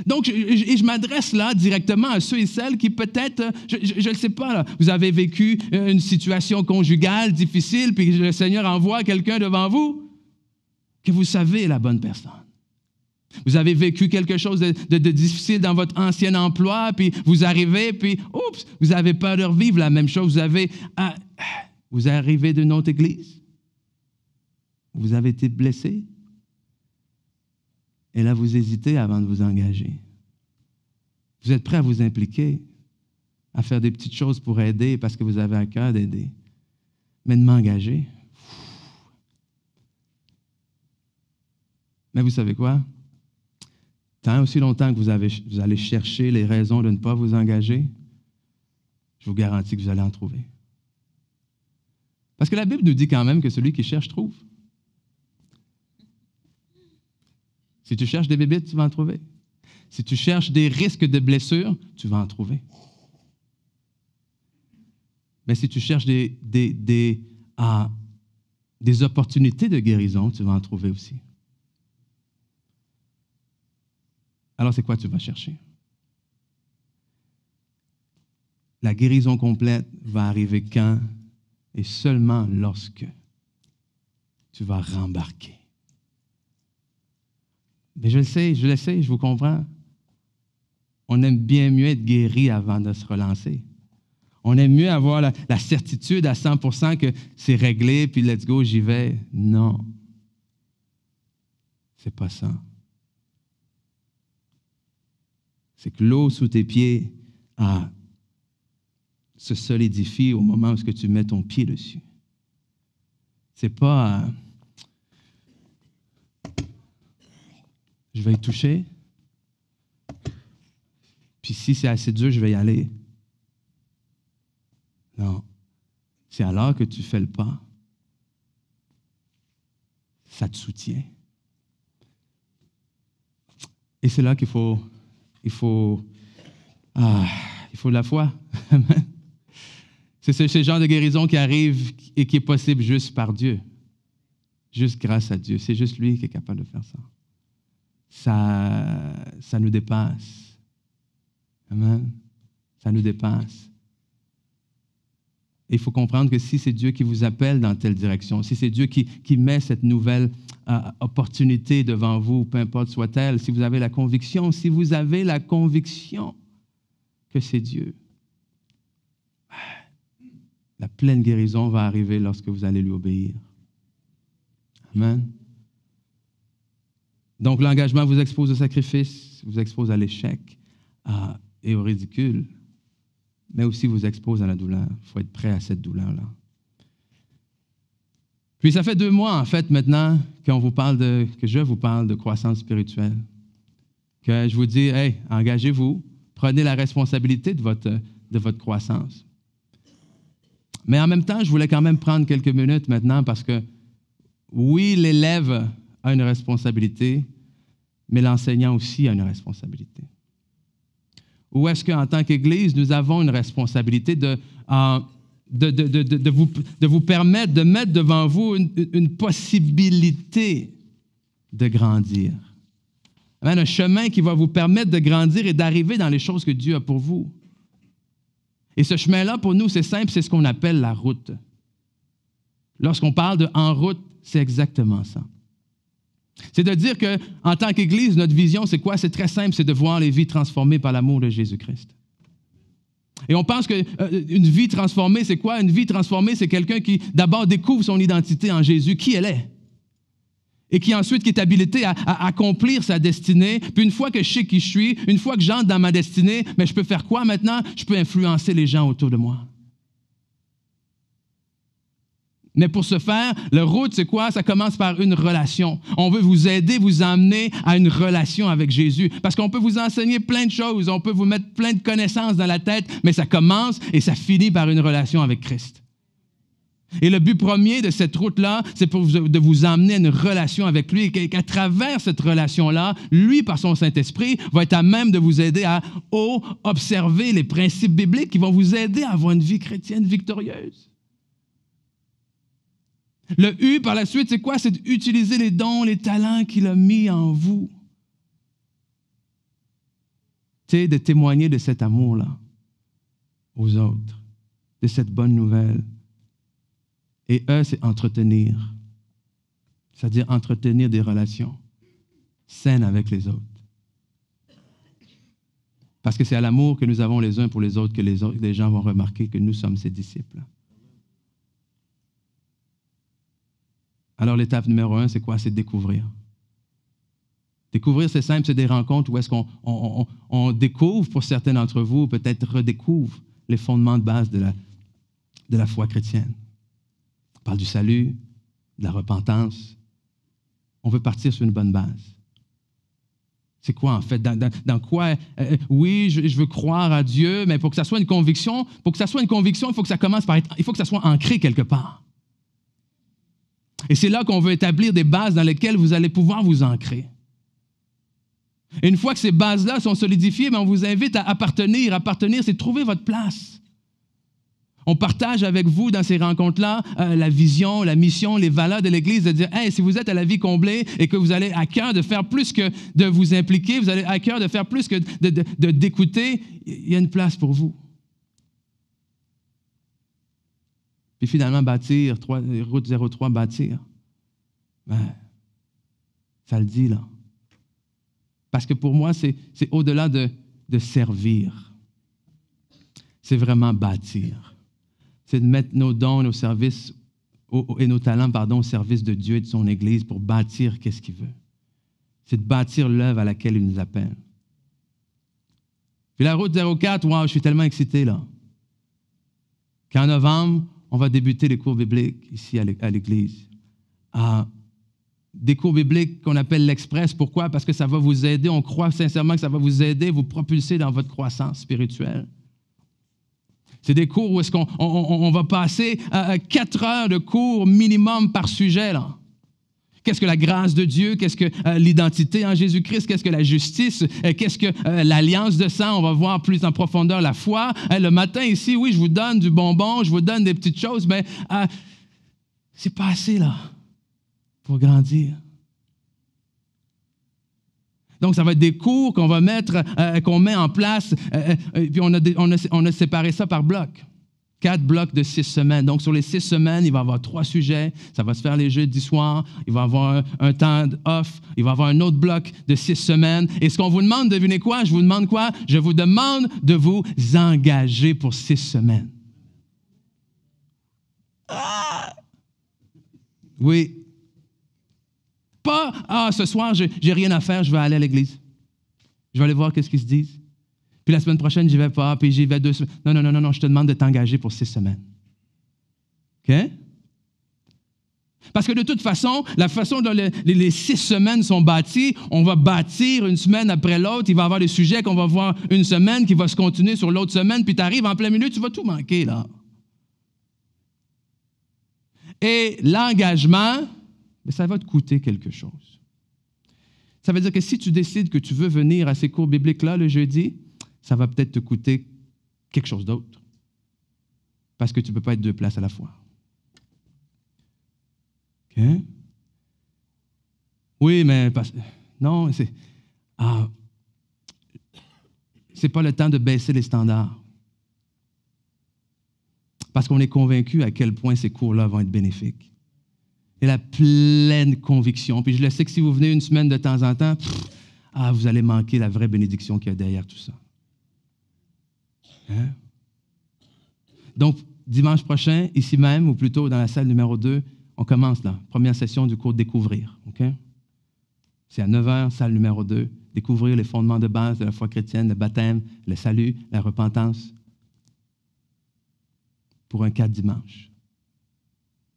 Donc, je m'adresse là directement à ceux et celles qui peut-être, je ne sais pas, là, vous avez vécu une situation conjugale difficile, puis le Seigneur envoie quelqu'un devant vous que vous savez est la bonne personne. Vous avez vécu quelque chose de difficile dans votre ancien emploi, puis vous arrivez, puis oups, vous avez peur de revivre la même chose. Vous arrivez d'une autre église, vous avez été blessé, et là vous hésitez avant de vous engager. Vous êtes prêt à vous impliquer, à faire des petites choses pour aider parce que vous avez à cœur d'aider. Mais de m'engager, mais vous savez quoi? Tant aussi longtemps que vous allez chercher les raisons de ne pas vous engager, je vous garantis que vous allez en trouver. Parce que la Bible nous dit quand même que celui qui cherche trouve. Si tu cherches des bébites, tu vas en trouver. Si tu cherches des risques de blessures, tu vas en trouver. Mais si tu cherches des opportunités de guérison, tu vas en trouver aussi. Alors, c'est quoi tu vas chercher? La guérison complète va arriver quand et seulement lorsque tu vas rembarquer. Mais je le sais, je vous comprends. On aime bien mieux être guéri avant de se relancer. On aime mieux avoir la certitude à 100% que c'est réglé, puis let's go, j'y vais. Non. C'est pas ça. C'est que l'eau sous tes pieds se solidifie au moment où tu mets ton pied dessus. C'est pas je vais y toucher, puis si c'est assez dur, je vais y aller. Non. C'est alors que tu fais le pas. Ça te soutient. Et c'est là qu'il faut de la foi. C'est ce genre de guérison qui arrive et qui est possible juste par Dieu. Juste grâce à Dieu. C'est juste lui qui est capable de faire ça. Ça nous dépasse. Amen. Ça nous dépasse. Et il faut comprendre que si c'est Dieu qui vous appelle dans telle direction, si c'est Dieu qui met cette nouvelle opportunité devant vous, peu importe soit-elle, si vous avez la conviction que c'est Dieu, la pleine guérison va arriver lorsque vous allez lui obéir. Amen. Donc, l'engagement vous expose au sacrifice, vous expose à l'échec et au ridicule, mais aussi vous expose à la douleur. Il faut être prêt à cette douleur-là. Puis, ça fait 2 mois, en fait, maintenant, que je vous parle de croissance spirituelle. Que je vous dis, hey, engagez-vous, prenez la responsabilité de votre croissance. Mais en même temps, je voulais quand même prendre quelques minutes maintenant parce que, oui, l'élève a une responsabilité, mais l'enseignant aussi a une responsabilité. Ou est-ce qu'en tant qu'Église, nous avons une responsabilité de vous permettre de mettre devant vous une possibilité de grandir? Un chemin qui va vous permettre de grandir et d'arriver dans les choses que Dieu a pour vous. Et ce chemin-là, pour nous, c'est simple, c'est ce qu'on appelle la route. Lorsqu'on parle de « en route », c'est exactement ça. C'est de dire qu'en tant qu'Église, notre vision, c'est quoi? C'est très simple, c'est de voir les vies transformées par l'amour de Jésus-Christ. Et on pense qu'une vie transformée, c'est quoi? Une vie transformée, c'est quelqu'un qui d'abord découvre son identité en Jésus, qui elle est, et qui ensuite qui est habilité à accomplir sa destinée. Puis une fois que je sais qui je suis, une fois que j'entre dans ma destinée, mais je peux faire quoi maintenant? Je peux influencer les gens autour de moi. Mais pour ce faire, la route, c'est quoi? Ça commence par une relation. On veut vous aider, vous emmener à une relation avec Jésus. Parce qu'on peut vous enseigner plein de choses, on peut vous mettre plein de connaissances dans la tête, mais ça commence et ça finit par une relation avec Christ. Et le but premier de cette route-là, c'est de vous emmener à une relation avec lui et qu'à travers cette relation-là, lui, par son Saint-Esprit, va être à même de vous aider à observer les principes bibliques qui vont vous aider à avoir une vie chrétienne victorieuse. Le U, par la suite, c'est quoi? C'est d'utiliser les dons, les talents qu'il a mis en vous. Tu sais, de témoigner de cet amour-là aux autres, de cette bonne nouvelle. Et E, c'est entretenir. C'est-à-dire entretenir des relations saines avec les autres. Parce que c'est à l'amour que nous avons les uns pour les autres que les gens vont remarquer que nous sommes ses disciples. Alors, l'étape numéro 1, c'est quoi? C'est découvrir. Découvrir, c'est simple, c'est des rencontres où est-ce qu'on découvre, pour certains d'entre vous, peut-être redécouvre les fondements de base de la foi chrétienne. On parle du salut, de la repentance. On veut partir sur une bonne base. C'est quoi, en fait? Dans quoi? Oui, je veux croire à Dieu, mais pour que ça soit une conviction, il faut que ça commence par il faut que ça soit ancré quelque part. Et c'est là qu'on veut établir des bases dans lesquelles vous allez pouvoir vous ancrer. Et une fois que ces bases-là sont solidifiées, on vous invite à appartenir. Appartenir, c'est trouver votre place. On partage avec vous dans ces rencontres-là la vision, la mission, les valeurs de l'Église, de dire, hey, si vous êtes à la vie comblée et que vous allez à cœur de faire plus que de vous impliquer, vous allez à cœur de faire plus que d'écouter, il y a une place pour vous. Puis finalement, bâtir, route 03, bâtir. Ben, ça le dit là. Parce que pour moi, c'est au-delà de servir. C'est vraiment bâtir. C'est de mettre nos dons, nos services et nos talents, au service de Dieu et de son Église pour bâtir qu'est-ce qu'il veut. C'est de bâtir l'œuvre à laquelle il nous appelle. Puis la route 04, wow, je suis tellement excité là. Qu'en novembre, on va débuter les cours bibliques ici à l'Église. Des cours bibliques qu'on appelle l'Express. Pourquoi? Parce que ça va vous aider. On croit sincèrement que ça va vous aider, vous propulser dans votre croissance spirituelle. C'est des cours où est-ce qu'on va passer 4 heures de cours minimum par sujet, là. Qu'est-ce que la grâce de Dieu? Qu'est-ce que l'identité en Jésus-Christ? Qu'est-ce que la justice? Qu'est-ce que l'alliance de sang? On va voir plus en profondeur la foi. Le matin ici, oui, je vous donne du bonbon, je vous donne des petites choses, mais c'est pas assez, là, pour grandir. Donc, ça va être des cours qu'on va mettre, qu'on met en place, puis on a séparé ça par blocs. 4 blocs de 6 semaines. Donc, sur les 6 semaines, il va y avoir 3 sujets. Ça va se faire les jeudis soirs. Il va y avoir un temps off. Il va y avoir un autre bloc de 6 semaines. Et ce qu'on vous demande, devinez quoi? Je vous demande quoi? Je vous demande de vous engager pour 6 semaines. Ah! Oui. Pas, ce soir, j'ai rien à faire, je vais aller à l'église. Je vais aller voir qu'est-ce qu'ils se disent. Puis la semaine prochaine, j'y vais pas, puis j'y vais 2 semaines. Non, je te demande de t'engager pour 6 semaines. OK? Parce que de toute façon, la façon dont les 6 semaines sont bâties, on va bâtir une semaine après l'autre. Il va y avoir des sujets qu'on va voir une semaine qui va se continuer sur l'autre semaine, puis tu arrives en plein milieu, tu vas tout manquer, là. Et l'engagement, ça va te coûter quelque chose. Ça veut dire que si tu décides que tu veux venir à ces cours bibliques-là le jeudi, ça va peut-être te coûter quelque chose d'autre. Parce que tu ne peux pas être 2 places à la fois. OK? Oui, mais... Non, c'est pas le temps de baisser les standards. Parce qu'on est convaincu à quel point ces cours-là vont être bénéfiques. Et la pleine conviction. Puis je le sais que si vous venez une semaine de temps en temps, vous allez manquer la vraie bénédiction qu'il y a derrière tout ça. Hein? Donc, dimanche prochain, ici même, ou plutôt dans la salle numéro 2, on commence la première session du cours Découvrir. Okay? C'est à 9h, salle numéro 2. Découvrir les fondements de base de la foi chrétienne, le baptême, le salut, la repentance. Pour un 4 dimanches.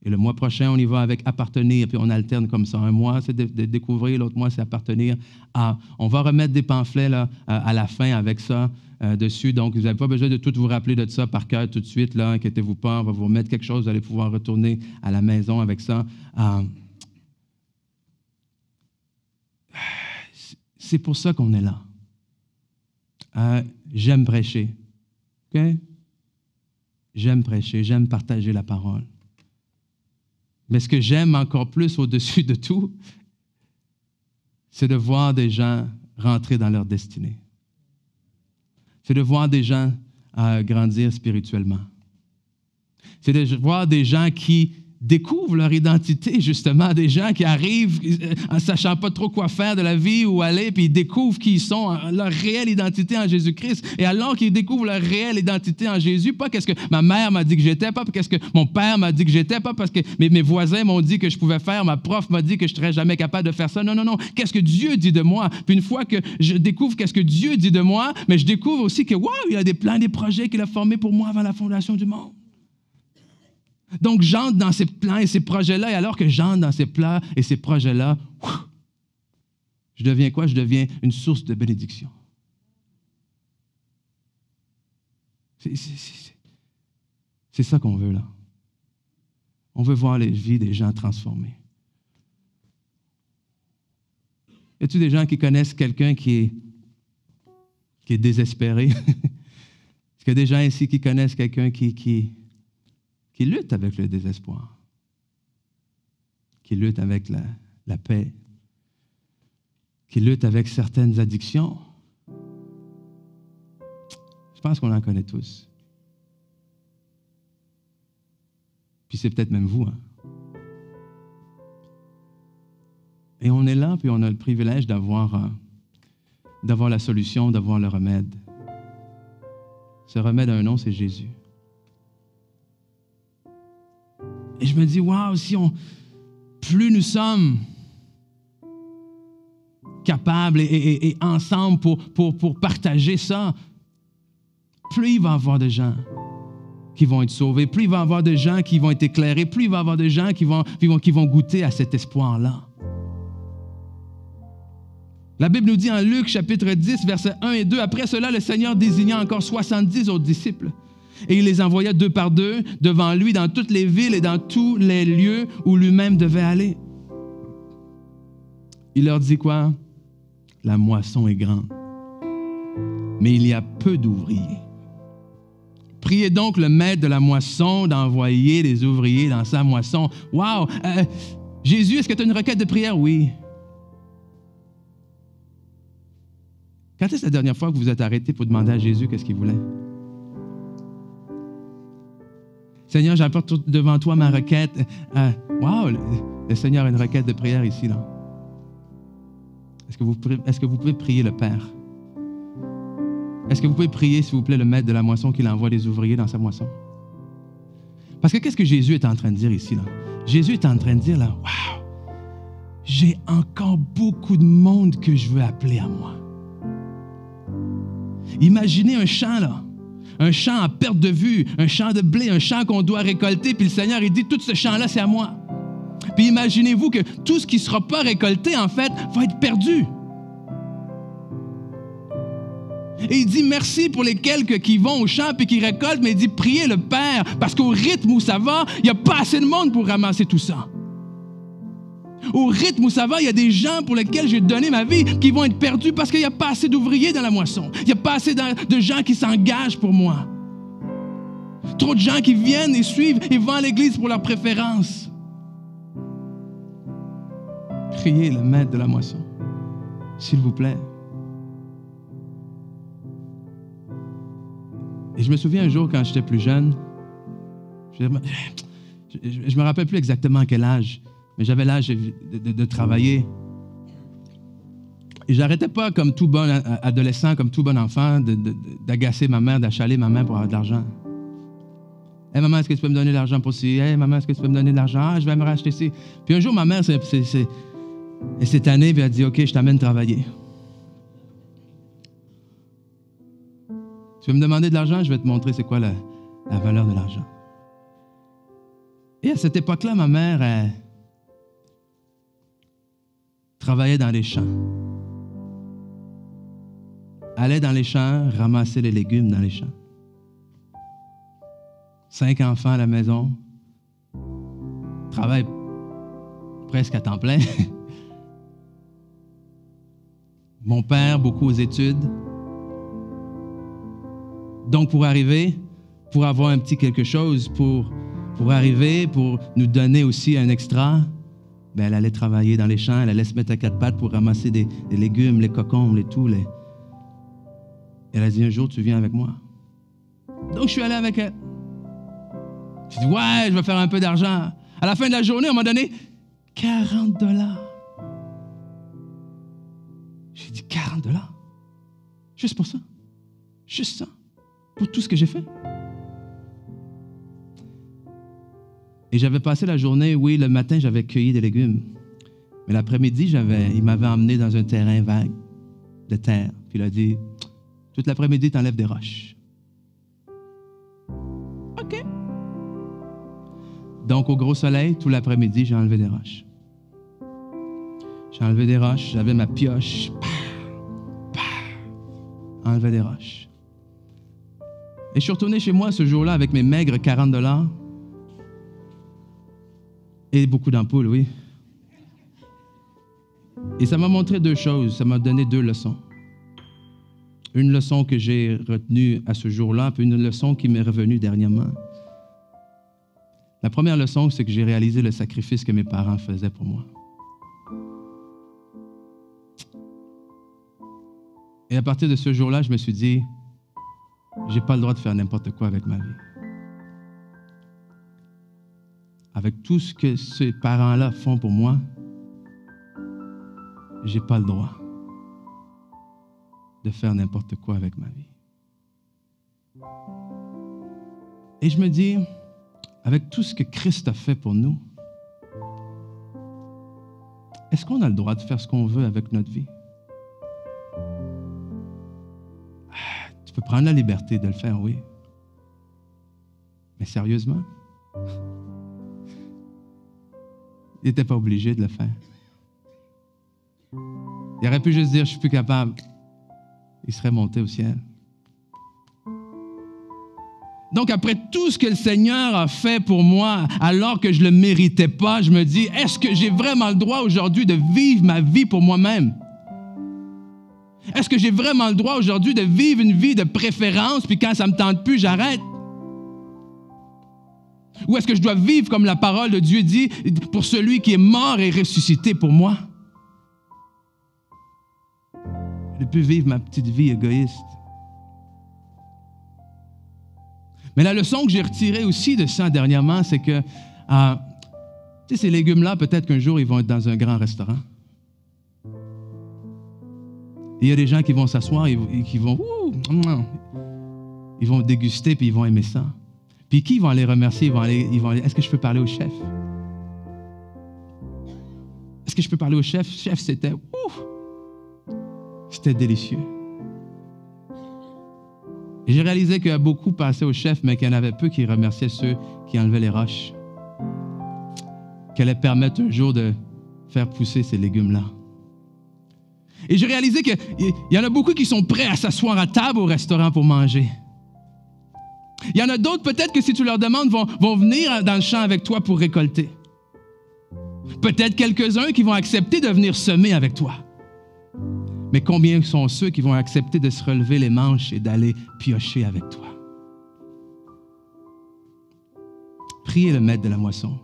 Et le mois prochain, on y va avec appartenir, puis on alterne comme ça. Un mois, c'est de découvrir, l'autre mois, c'est appartenir. On va remettre des pamphlets là, à la fin avec ça. dessus. Donc, vous n'avez pas besoin de tout vous rappeler de ça par cœur tout de suite. Là, inquiétez-vous pas, on va vous remettre quelque chose. Vous allez pouvoir retourner à la maison avec ça. C'est pour ça qu'on est là. J'aime prêcher. OK? J'aime prêcher, j'aime partager la parole. Mais ce que j'aime encore plus au-dessus de tout, c'est de voir des gens rentrer dans leur destinée. C'est de voir des gens grandir spirituellement. C'est de voir des gens qui découvrent leur identité, justement, des gens qui arrivent en ne sachant pas trop quoi faire de la vie, où aller, puis ils découvrent qui ils sont, leur réelle identité en Jésus-Christ. Et alors qu'ils découvrent leur réelle identité en Jésus, pas qu'est-ce que ma mère m'a dit que j'étais, pas qu'est-ce que mon père m'a dit que j'étais, pas parce que mes voisins m'ont dit que je pouvais faire, ma prof m'a dit que je ne serais jamais capable de faire ça. Non, non, non. Qu'est-ce que Dieu dit de moi? Puis une fois que je découvre qu'est-ce que Dieu dit de moi, mais je découvre aussi que, waouh, il y a des plans, des projets qu'il a formés pour moi avant la fondation du monde. Donc, j'entre dans ces plans et ces projets-là, et alors que j'entre dans ces plans et ces projets-là, je deviens quoi? Je deviens une source de bénédiction. C'est ça qu'on veut, là. On veut voir les vies des gens transformées. Y a-t-il des gens qui connaissent quelqu'un qui est désespéré? Est-ce qu'il y a des gens ici qui connaissent quelqu'un qui lutte avec le désespoir, qui lutte avec la paix, qui lutte avec certaines addictions? Je pense qu'on en connaît tous. Puis c'est peut-être même vous. Hein? Et on est là, puis on a le privilège d'avoir la solution, d'avoir le remède. Ce remède a un nom, c'est Jésus. Et je me dis, waouh, plus nous sommes capables et ensemble pour partager ça, plus il va y avoir de gens qui vont être sauvés, plus il va y avoir de gens qui vont être éclairés, plus il va y avoir de gens qui vont goûter à cet espoir-là. La Bible nous dit en Luc, chapitre 10, versets 1 et 2, « Après cela, le Seigneur désigna encore 70 autres disciples. Et il les envoya 2 par 2 devant lui dans toutes les villes et dans tous les lieux où lui-même devait aller. Il leur dit quoi? La moisson est grande, mais il y a peu d'ouvriers. Priez donc le maître de la moisson d'envoyer des ouvriers dans sa moisson. » Wow! Jésus, est-ce que tu as une requête de prière? Oui. Quand est-ce la dernière fois que vous vous êtes arrêté pour demander à Jésus qu'est-ce qu'il voulait? Seigneur, j'apporte devant toi ma requête. Wow, le Seigneur a une requête de prière ici, là. Est-ce que vous pouvez prier le Père? Est-ce que vous pouvez prier, s'il vous plaît, le maître de la moisson qu'il envoie des ouvriers dans sa moisson? Parce que qu'est-ce que Jésus est en train de dire ici, là? Jésus est en train de dire, là, wow, j'ai encore beaucoup de monde que je veux appeler à moi. Imaginez un champ, là. Un champ en perte de vue, un champ de blé, un champ qu'on doit récolter, puis le Seigneur, il dit, tout ce champ-là, c'est à moi. Puis imaginez-vous que tout ce qui ne sera pas récolté, en fait, va être perdu. Et il dit, merci pour les quelques qui vont au champ et qui récoltent, mais il dit, priez le Père, parce qu'au rythme où ça va, il n'y a pas assez de monde pour ramasser tout ça. Au rythme où ça va, il y a des gens pour lesquels j'ai donné ma vie qui vont être perdus parce qu'il n'y a pas assez d'ouvriers dans la moisson. Il n'y a pas assez de gens qui s'engagent pour moi. Trop de gens qui viennent et suivent et vont à l'église pour leur préférence. Priez le maître de la moisson, s'il vous plaît. Et je me souviens un jour quand j'étais plus jeune, je me rappelle plus exactement à quel âge, mais j'avais l'âge de travailler. Et j'arrêtais pas, comme tout bon adolescent, comme tout bon enfant, d'agacer ma mère, d'achaler ma mère pour avoir de l'argent. « Hey, maman, est-ce que tu peux me donner de l'argent pour ci? Hey, maman, est-ce que tu peux me donner de l'argent? Ah, je vais me racheter ci. » Puis un jour, ma mère s'est tannée, puis elle a dit, « OK, je t'amène travailler. Tu veux me demander de l'argent? Je vais te montrer c'est quoi la valeur de l'argent. » Et à cette époque-là, ma mère, elle travaillait dans les champs. allait dans les champs, ramassait les légumes dans les champs. 5 enfants à la maison, travail presque à temps plein. Mon père, beaucoup aux études. Donc, pour avoir un petit quelque chose, pour arriver, pour nous donner aussi un extra, ben, elle allait travailler dans les champs, elle allait se mettre à 4 pattes pour ramasser des légumes, les cocombes, les tout. Elle a dit, un jour, tu viens avec moi. Donc, je suis allé avec elle. J'ai dit, ouais, je vais faire un peu d'argent. À la fin de la journée, on m'a donné 40 $. J'ai dit, 40 $? Juste pour ça. Juste ça. Pour tout ce que j'ai fait. Et j'avais passé la journée, oui, le matin, j'avais cueilli des légumes. Mais l'après-midi, il m'avait emmené dans un terrain vague de terre. Puis il a dit, toute l'après-midi, tu enlèves des roches. OK. Donc, au gros soleil, tout l'après-midi, j'ai enlevé des roches. J'ai enlevé des roches, j'avais ma pioche. Enlevé des roches. Et je suis retourné chez moi ce jour-là avec mes maigres 40 $. Et beaucoup d'ampoules, oui. Et ça m'a montré 2 choses. Ça m'a donné 2 leçons. Une leçon que j'ai retenue à ce jour-là, puis une leçon qui m'est revenue dernièrement. La première leçon, c'est que j'ai réalisé le sacrifice que mes parents faisaient pour moi. Et à partir de ce jour-là, je me suis dit, j'ai pas le droit de faire n'importe quoi avec ma vie. Avec tout ce que ces parents-là font pour moi, j'ai pas le droit de faire n'importe quoi avec ma vie. Et je me dis, avec tout ce que Christ a fait pour nous, est-ce qu'on a le droit de faire ce qu'on veut avec notre vie? Tu peux prendre la liberté de le faire, oui. Mais sérieusement? Il n'était pas obligé de le faire. Il aurait pu juste dire, je suis plus capable. Il serait monté au ciel. Donc, après tout ce que le Seigneur a fait pour moi, alors que je ne le méritais pas, je me dis, est-ce que j'ai vraiment le droit aujourd'hui de vivre ma vie pour moi-même? Est-ce que j'ai vraiment le droit aujourd'hui de vivre une vie de préférence, puis quand ça ne me tente plus, j'arrête? Ou est-ce que je dois vivre comme la parole de Dieu dit, pour celui qui est mort et ressuscité pour moi? Je ne peux vivre ma petite vie égoïste. Mais la leçon que j'ai retirée aussi de ça dernièrement, c'est que ces légumes-là, peut-être qu'un jour, ils vont être dans un grand restaurant. Et il y a des gens qui vont s'asseoir et qui vont, ils vont déguster puis ils vont aimer ça. Puis qui vont aller remercier? Ils vont aller, est-ce que je peux parler au chef? Est-ce que je peux parler au chef? Chef, c'était délicieux. Et j'ai réalisé qu'il y a beaucoup passaient au chef, mais qu'il y en avait peu qui remerciaient ceux qui enlevaient les roches. Qui allaient permettre un jour de faire pousser ces légumes-là. Et j'ai réalisé qu'il y en a beaucoup qui sont prêts à s'asseoir à table au restaurant pour manger. Il y en a d'autres, peut-être que si tu leur demandes, vont venir dans le champ avec toi pour récolter. Peut-être quelques-uns qui vont accepter de venir semer avec toi. Mais combien sont ceux qui vont accepter de se relever les manches et d'aller piocher avec toi? Priez le maître de la moisson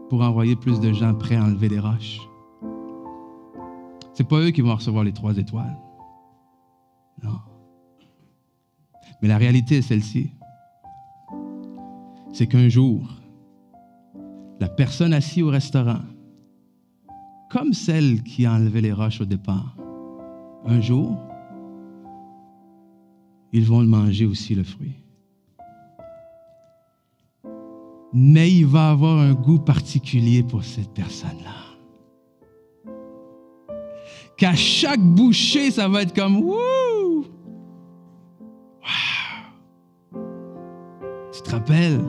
pour envoyer plus de gens prêts à enlever les roches. Ce n'est pas eux qui vont recevoir les 3 étoiles. Non. Mais la réalité est celle-ci. C'est qu'un jour, la personne assise au restaurant, comme celle qui a enlevé les roches au départ, un jour, ils vont le manger aussi, le fruit. Mais il va avoir un goût particulier pour cette personne-là. Qu'à chaque bouchée, ça va être comme « Wouh! Wow! » Tu te rappelles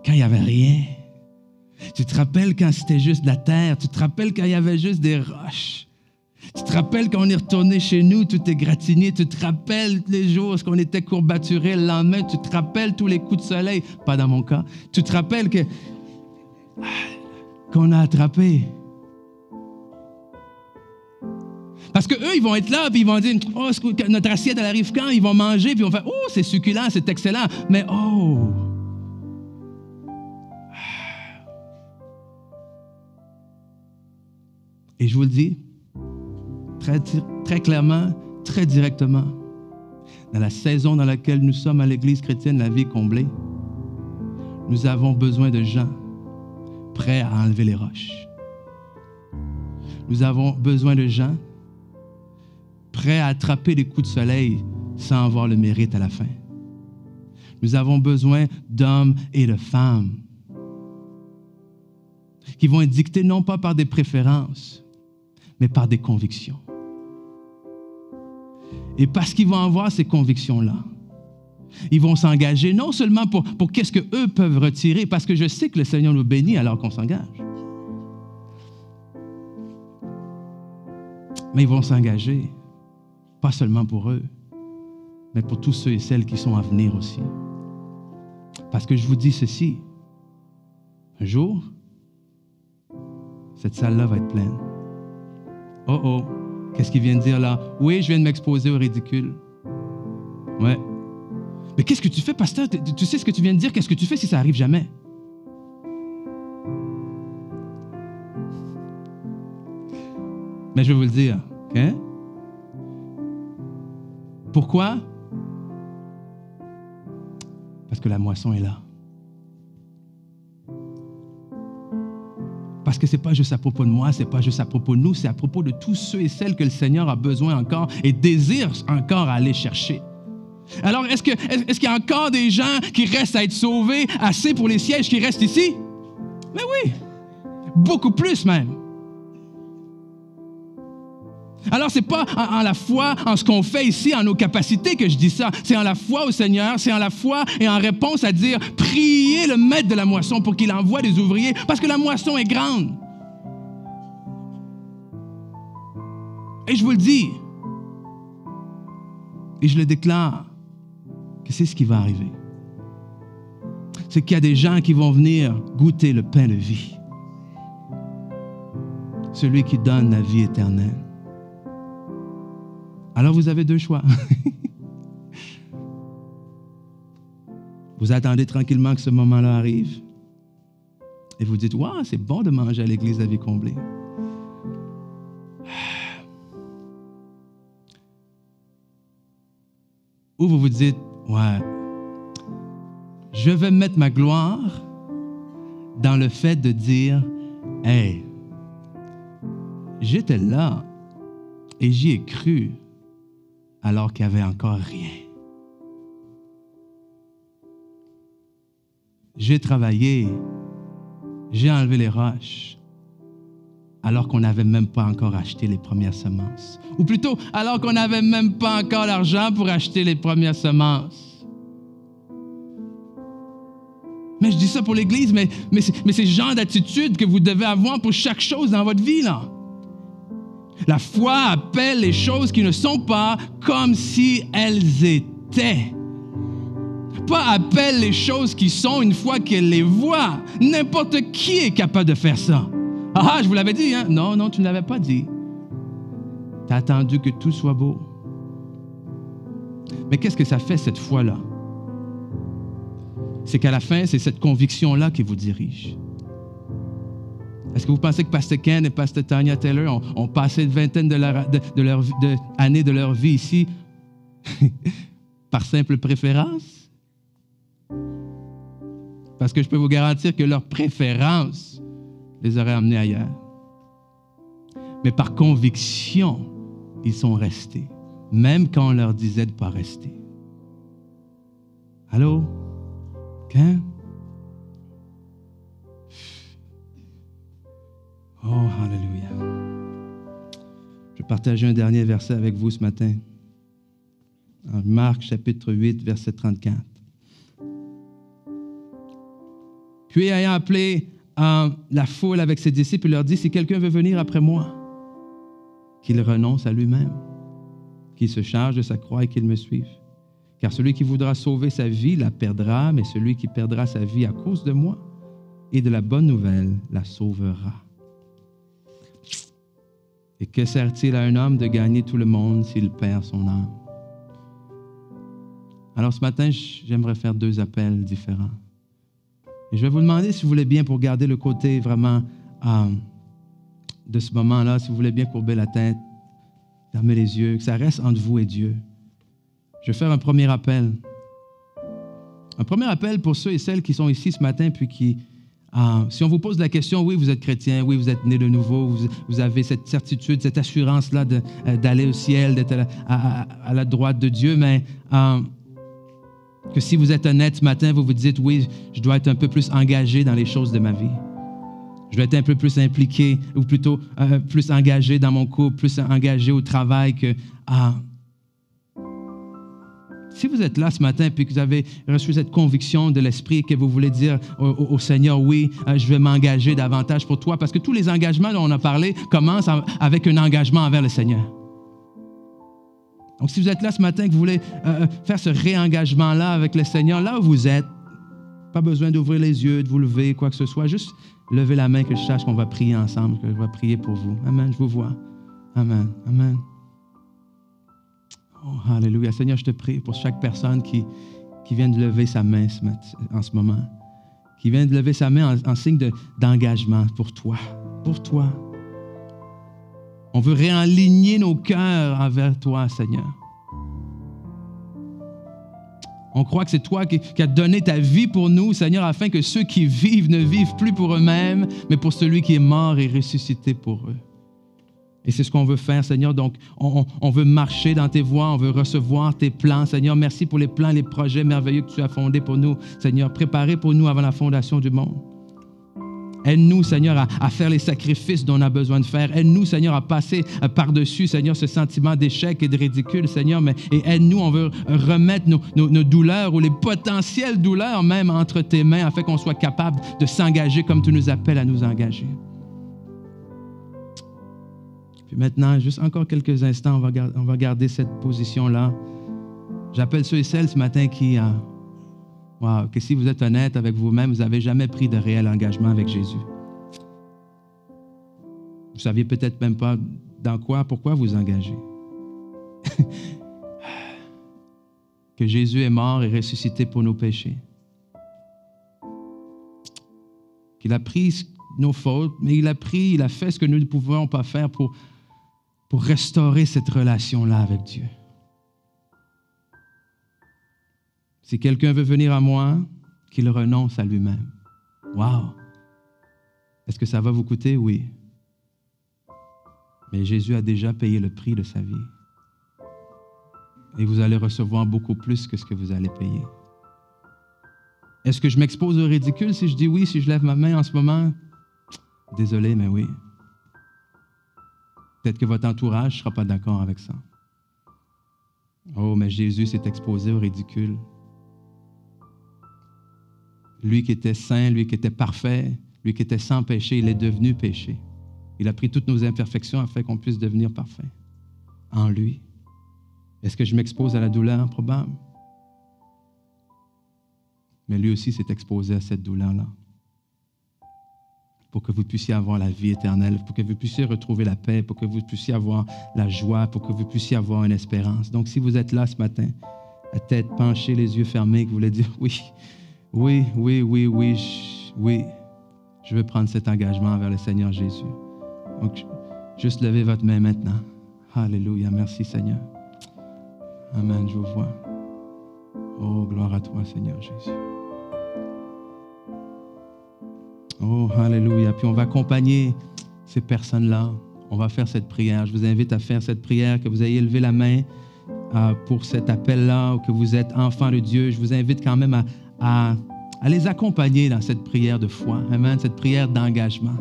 quand il n'y avait rien? Tu te rappelles quand c'était juste de la terre? Tu te rappelles quand il y avait juste des roches? Tu te rappelles quand on est retourné chez nous, tout est gratigné. Tu te rappelles les jours où on était courbaturé le lendemain. Tu te rappelles tous les coups de soleil. Pas dans mon cas. Tu te rappelles qu'on a attrapé. Parce qu'eux, ils vont être là, puis ils vont dire, oh, notre assiette, elle arrive quand? Ils vont manger, puis ils vont faire, oh, c'est succulent, c'est excellent. Mais oh! Et je vous le dis, très clairement, très directement, dans la saison dans laquelle nous sommes à l'Église chrétienne, la vie comblée, nous avons besoin de gens prêts à enlever les roches. Nous avons besoin de gens prêts à attraper les coups de soleil sans avoir le mérite à la fin. Nous avons besoin d'hommes et de femmes qui vont être dictés non pas par des préférences, mais par des convictions. Et parce qu'ils vont avoir ces convictions-là, ils vont s'engager non seulement pour qu'est-ce qu'eux peuvent retirer, parce que je sais que le Seigneur nous bénit alors qu'on s'engage, mais ils vont s'engager, pas seulement pour eux, mais pour tous ceux et celles qui sont à venir aussi. Parce que je vous dis ceci, un jour, cette salle-là va être pleine. Oh oh, qu'est-ce qu'il vient de dire là? Oui, je viens de m'exposer au ridicule. Ouais. Mais qu'est-ce que tu fais, pasteur? Tu sais ce que tu viens de dire? Qu'est-ce que tu fais si ça arrive jamais? Mais je vais vous le dire. OK? Pourquoi? Parce que la moisson est là. Parce que ce n'est pas juste à propos de moi, ce n'est pas juste à propos de nous, c'est à propos de tous ceux et celles que le Seigneur a besoin encore et désire encore aller chercher. Alors, est-ce qu'il y a encore des gens qui restent à être sauvés, assez pour les sièges qui restent ici? Mais oui, beaucoup plus même. Alors, ce n'est pas en la foi, en ce qu'on fait ici, en nos capacités que je dis ça. C'est en la foi au Seigneur, c'est en la foi et en réponse à dire, priez le maître de la moisson pour qu'il envoie des ouvriers, parce que la moisson est grande. Et je vous le dis, et je le déclare, que c'est ce qui va arriver. C'est qu'il y a des gens qui vont venir goûter le pain de vie. Celui qui donne la vie éternelle. Alors vous avez deux choix. Vous attendez tranquillement que ce moment-là arrive et vous dites, « Wow, c'est bon de manger à l'église de la vie comblée. » Ou vous vous dites, « Ouais, je vais mettre ma gloire dans le fait de dire, « Hey, j'étais là et j'y ai cru. » alors qu'il n'y avait encore rien. J'ai travaillé, j'ai enlevé les roches, alors qu'on n'avait même pas encore acheté les premières semences. Ou plutôt, alors qu'on n'avait même pas encore l'argent pour acheter les premières semences. Mais je dis ça pour l'Église, mais c'est le genre d'attitude que vous devez avoir pour chaque chose dans votre vie, là. La foi appelle les choses qui ne sont pas comme si elles étaient. Pas appelle les choses qui sont une fois qu'elle les voit. N'importe qui est capable de faire ça. Ah, je vous l'avais dit, hein? Non, tu ne l'avais pas dit. Tu as attendu que tout soit beau. Mais qu'est-ce que ça fait cette foi-là? C'est qu'à la fin, c'est cette conviction-là qui vous dirige. Est-ce que vous pensez que Pasteur Ken et Pasteur Tanya Taylor ont passé une vingtaine d'années de leur vie ici par simple préférence? Parce que je peux vous garantir que leur préférence les aurait amenés ailleurs. Mais par conviction, ils sont restés, même quand on leur disait de ne pas rester. Allô? Ken? Oh, hallelujah. Je vais partager un dernier verset avec vous ce matin. En Marc, chapitre 8, verset 34. Puis, ayant appelé la foule avec ses disciples, il leur dit, « Si quelqu'un veut venir après moi, qu'il renonce à lui-même, qu'il se charge de sa croix et qu'il me suive. Car celui qui voudra sauver sa vie la perdra, mais celui qui perdra sa vie à cause de moi et de la bonne nouvelle la sauvera. Et que sert-il à un homme de gagner tout le monde s'il perd son âme? Alors ce matin, j'aimerais faire 2 appels différents. Et je vais vous demander si vous voulez bien, pour garder le côté vraiment de ce moment-là, si vous voulez bien courber la tête, fermer les yeux, que ça reste entre vous et Dieu. Je vais faire un premier appel. Un premier appel pour ceux et celles qui sont ici ce matin, puis qui, si on vous pose la question, oui, vous êtes chrétien, oui, vous êtes né de nouveau, vous avez cette certitude, cette assurance-là d'aller au ciel, d'être à la droite de Dieu, mais que si vous êtes honnête ce matin, vous vous dites, oui, je dois être un peu plus engagé dans les choses de ma vie. Je dois être un peu plus impliqué, ou plutôt plus engagé dans mon couple, plus engagé au travail que... Si vous êtes là ce matin et que vous avez reçu cette conviction de l'Esprit et que vous voulez dire au Seigneur, oui, je vais m'engager davantage pour toi, parce que tous les engagements dont on a parlé commencent avec un engagement envers le Seigneur. Donc, si vous êtes là ce matin et que vous voulez faire ce réengagement-là avec le Seigneur, là où vous êtes, pas besoin d'ouvrir les yeux, de vous lever, quoi que ce soit, juste levez la main que je sache qu'on va prier ensemble, que je vais prier pour vous. Amen, je vous vois. Amen, amen. Oh, alléluia. Seigneur, je te prie pour chaque personne qui vient de lever sa main en ce moment, qui vient de lever sa main en signe d'engagement pour toi, pour toi. On veut réaligner nos cœurs envers toi, Seigneur. On croit que c'est toi qui as donné ta vie pour nous, Seigneur, afin que ceux qui vivent ne vivent plus pour eux-mêmes, mais pour celui qui est mort et ressuscité pour eux. Et c'est ce qu'on veut faire, Seigneur. Donc, on veut marcher dans tes voies, on veut recevoir tes plans. Seigneur, merci pour les plans, les projets merveilleux que tu as fondés pour nous, Seigneur, préparés pour nous avant la fondation du monde. Aide-nous, Seigneur, à faire les sacrifices dont on a besoin de faire. Aide-nous, Seigneur, à passer par-dessus, Seigneur, ce sentiment d'échec et de ridicule, Seigneur. Et aide-nous, on veut remettre nos douleurs ou les potentielles douleurs même entre tes mains afin qu'on soit capable de s'engager comme tu nous appelles à nous engager. Puis maintenant, juste encore quelques instants, on va garder cette position-là. J'appelle ceux et celles ce matin qui... que si vous êtes honnête avec vous-même, vous n'avez jamais pris de réel engagement avec Jésus. Vous ne saviez peut-être même pas dans quoi, pourquoi vous engagez. Que Jésus est mort et ressuscité pour nos péchés. Qu'il a pris nos fautes, mais il a fait ce que nous ne pouvions pas faire pour restaurer cette relation-là avec Dieu. Si quelqu'un veut venir à moi, qu'il renonce à lui-même. Wow! Est-ce que ça va vous coûter? Oui. Mais Jésus a déjà payé le prix de sa vie. Et vous allez recevoir beaucoup plus que ce que vous allez payer. Est-ce que je m'expose au ridicule si je dis oui, si je lève ma main en ce moment? Désolé, mais oui. Peut-être que votre entourage ne sera pas d'accord avec ça. Oh, mais Jésus s'est exposé au ridicule. Lui qui était saint, lui qui était parfait, lui qui était sans péché, il est devenu péché. Il a pris toutes nos imperfections afin qu'on puisse devenir parfait en lui. Est-ce que je m'expose à la douleur? Probable. Mais lui aussi s'est exposé à cette douleur-là pour que vous puissiez avoir la vie éternelle, pour que vous puissiez retrouver la paix, pour que vous puissiez avoir la joie, pour que vous puissiez avoir une espérance. Donc, si vous êtes là ce matin, la tête penchée, les yeux fermés, que vous voulez dire oui, je veux prendre cet engagement envers le Seigneur Jésus. Donc, juste levez votre main maintenant. Alléluia, merci Seigneur. Amen, je vous vois. Oh, gloire à toi Seigneur Jésus. Oh, alléluia. Puis on va accompagner ces personnes-là. On va faire cette prière. Je vous invite à faire cette prière, que vous ayez levé la main pour cet appel-là, ou que vous êtes enfant de Dieu. Je vous invite quand même à les accompagner dans cette prière de foi. Amen, cette prière d'engagement.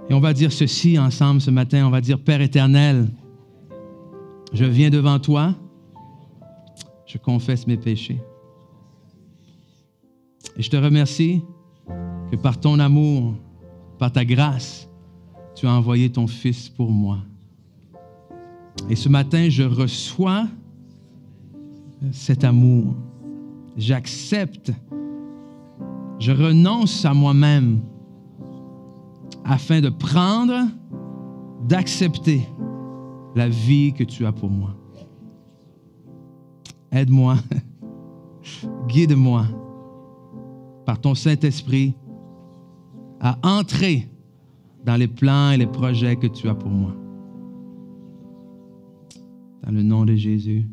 Et on va dire ceci ensemble ce matin. On va dire, Père éternel, je viens devant toi. Je confesse mes péchés. Et je te remercie que par ton amour, par ta grâce, tu as envoyé ton Fils pour moi. Et ce matin, je reçois cet amour. J'accepte, je renonce à moi-même afin de prendre, d'accepter la vie que tu as pour moi. Aide-moi, guide-moi par ton Saint-Esprit à entrer dans les plans et les projets que tu as pour moi. Dans le nom de Jésus.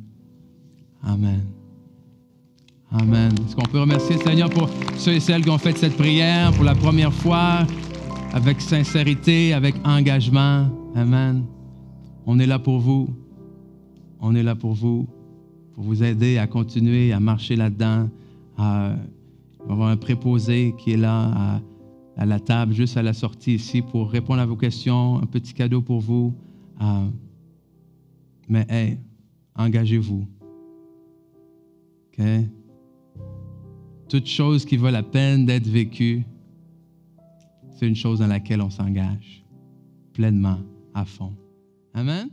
Amen. Amen. Est-ce qu'on peut remercier le Seigneur pour ceux et celles qui ont fait cette prière pour la première fois, avec sincérité, avec engagement? Amen. On est là pour vous. On est là pour vous aider à continuer à marcher là-dedans. On va avoir un préposé qui est là à la table, juste à la sortie ici, pour répondre à vos questions, un petit cadeau pour vous. Mais, hey, engagez-vous. OK? Toute chose qui vaut la peine d'être vécue, c'est une chose dans laquelle on s'engage pleinement, à fond. Amen?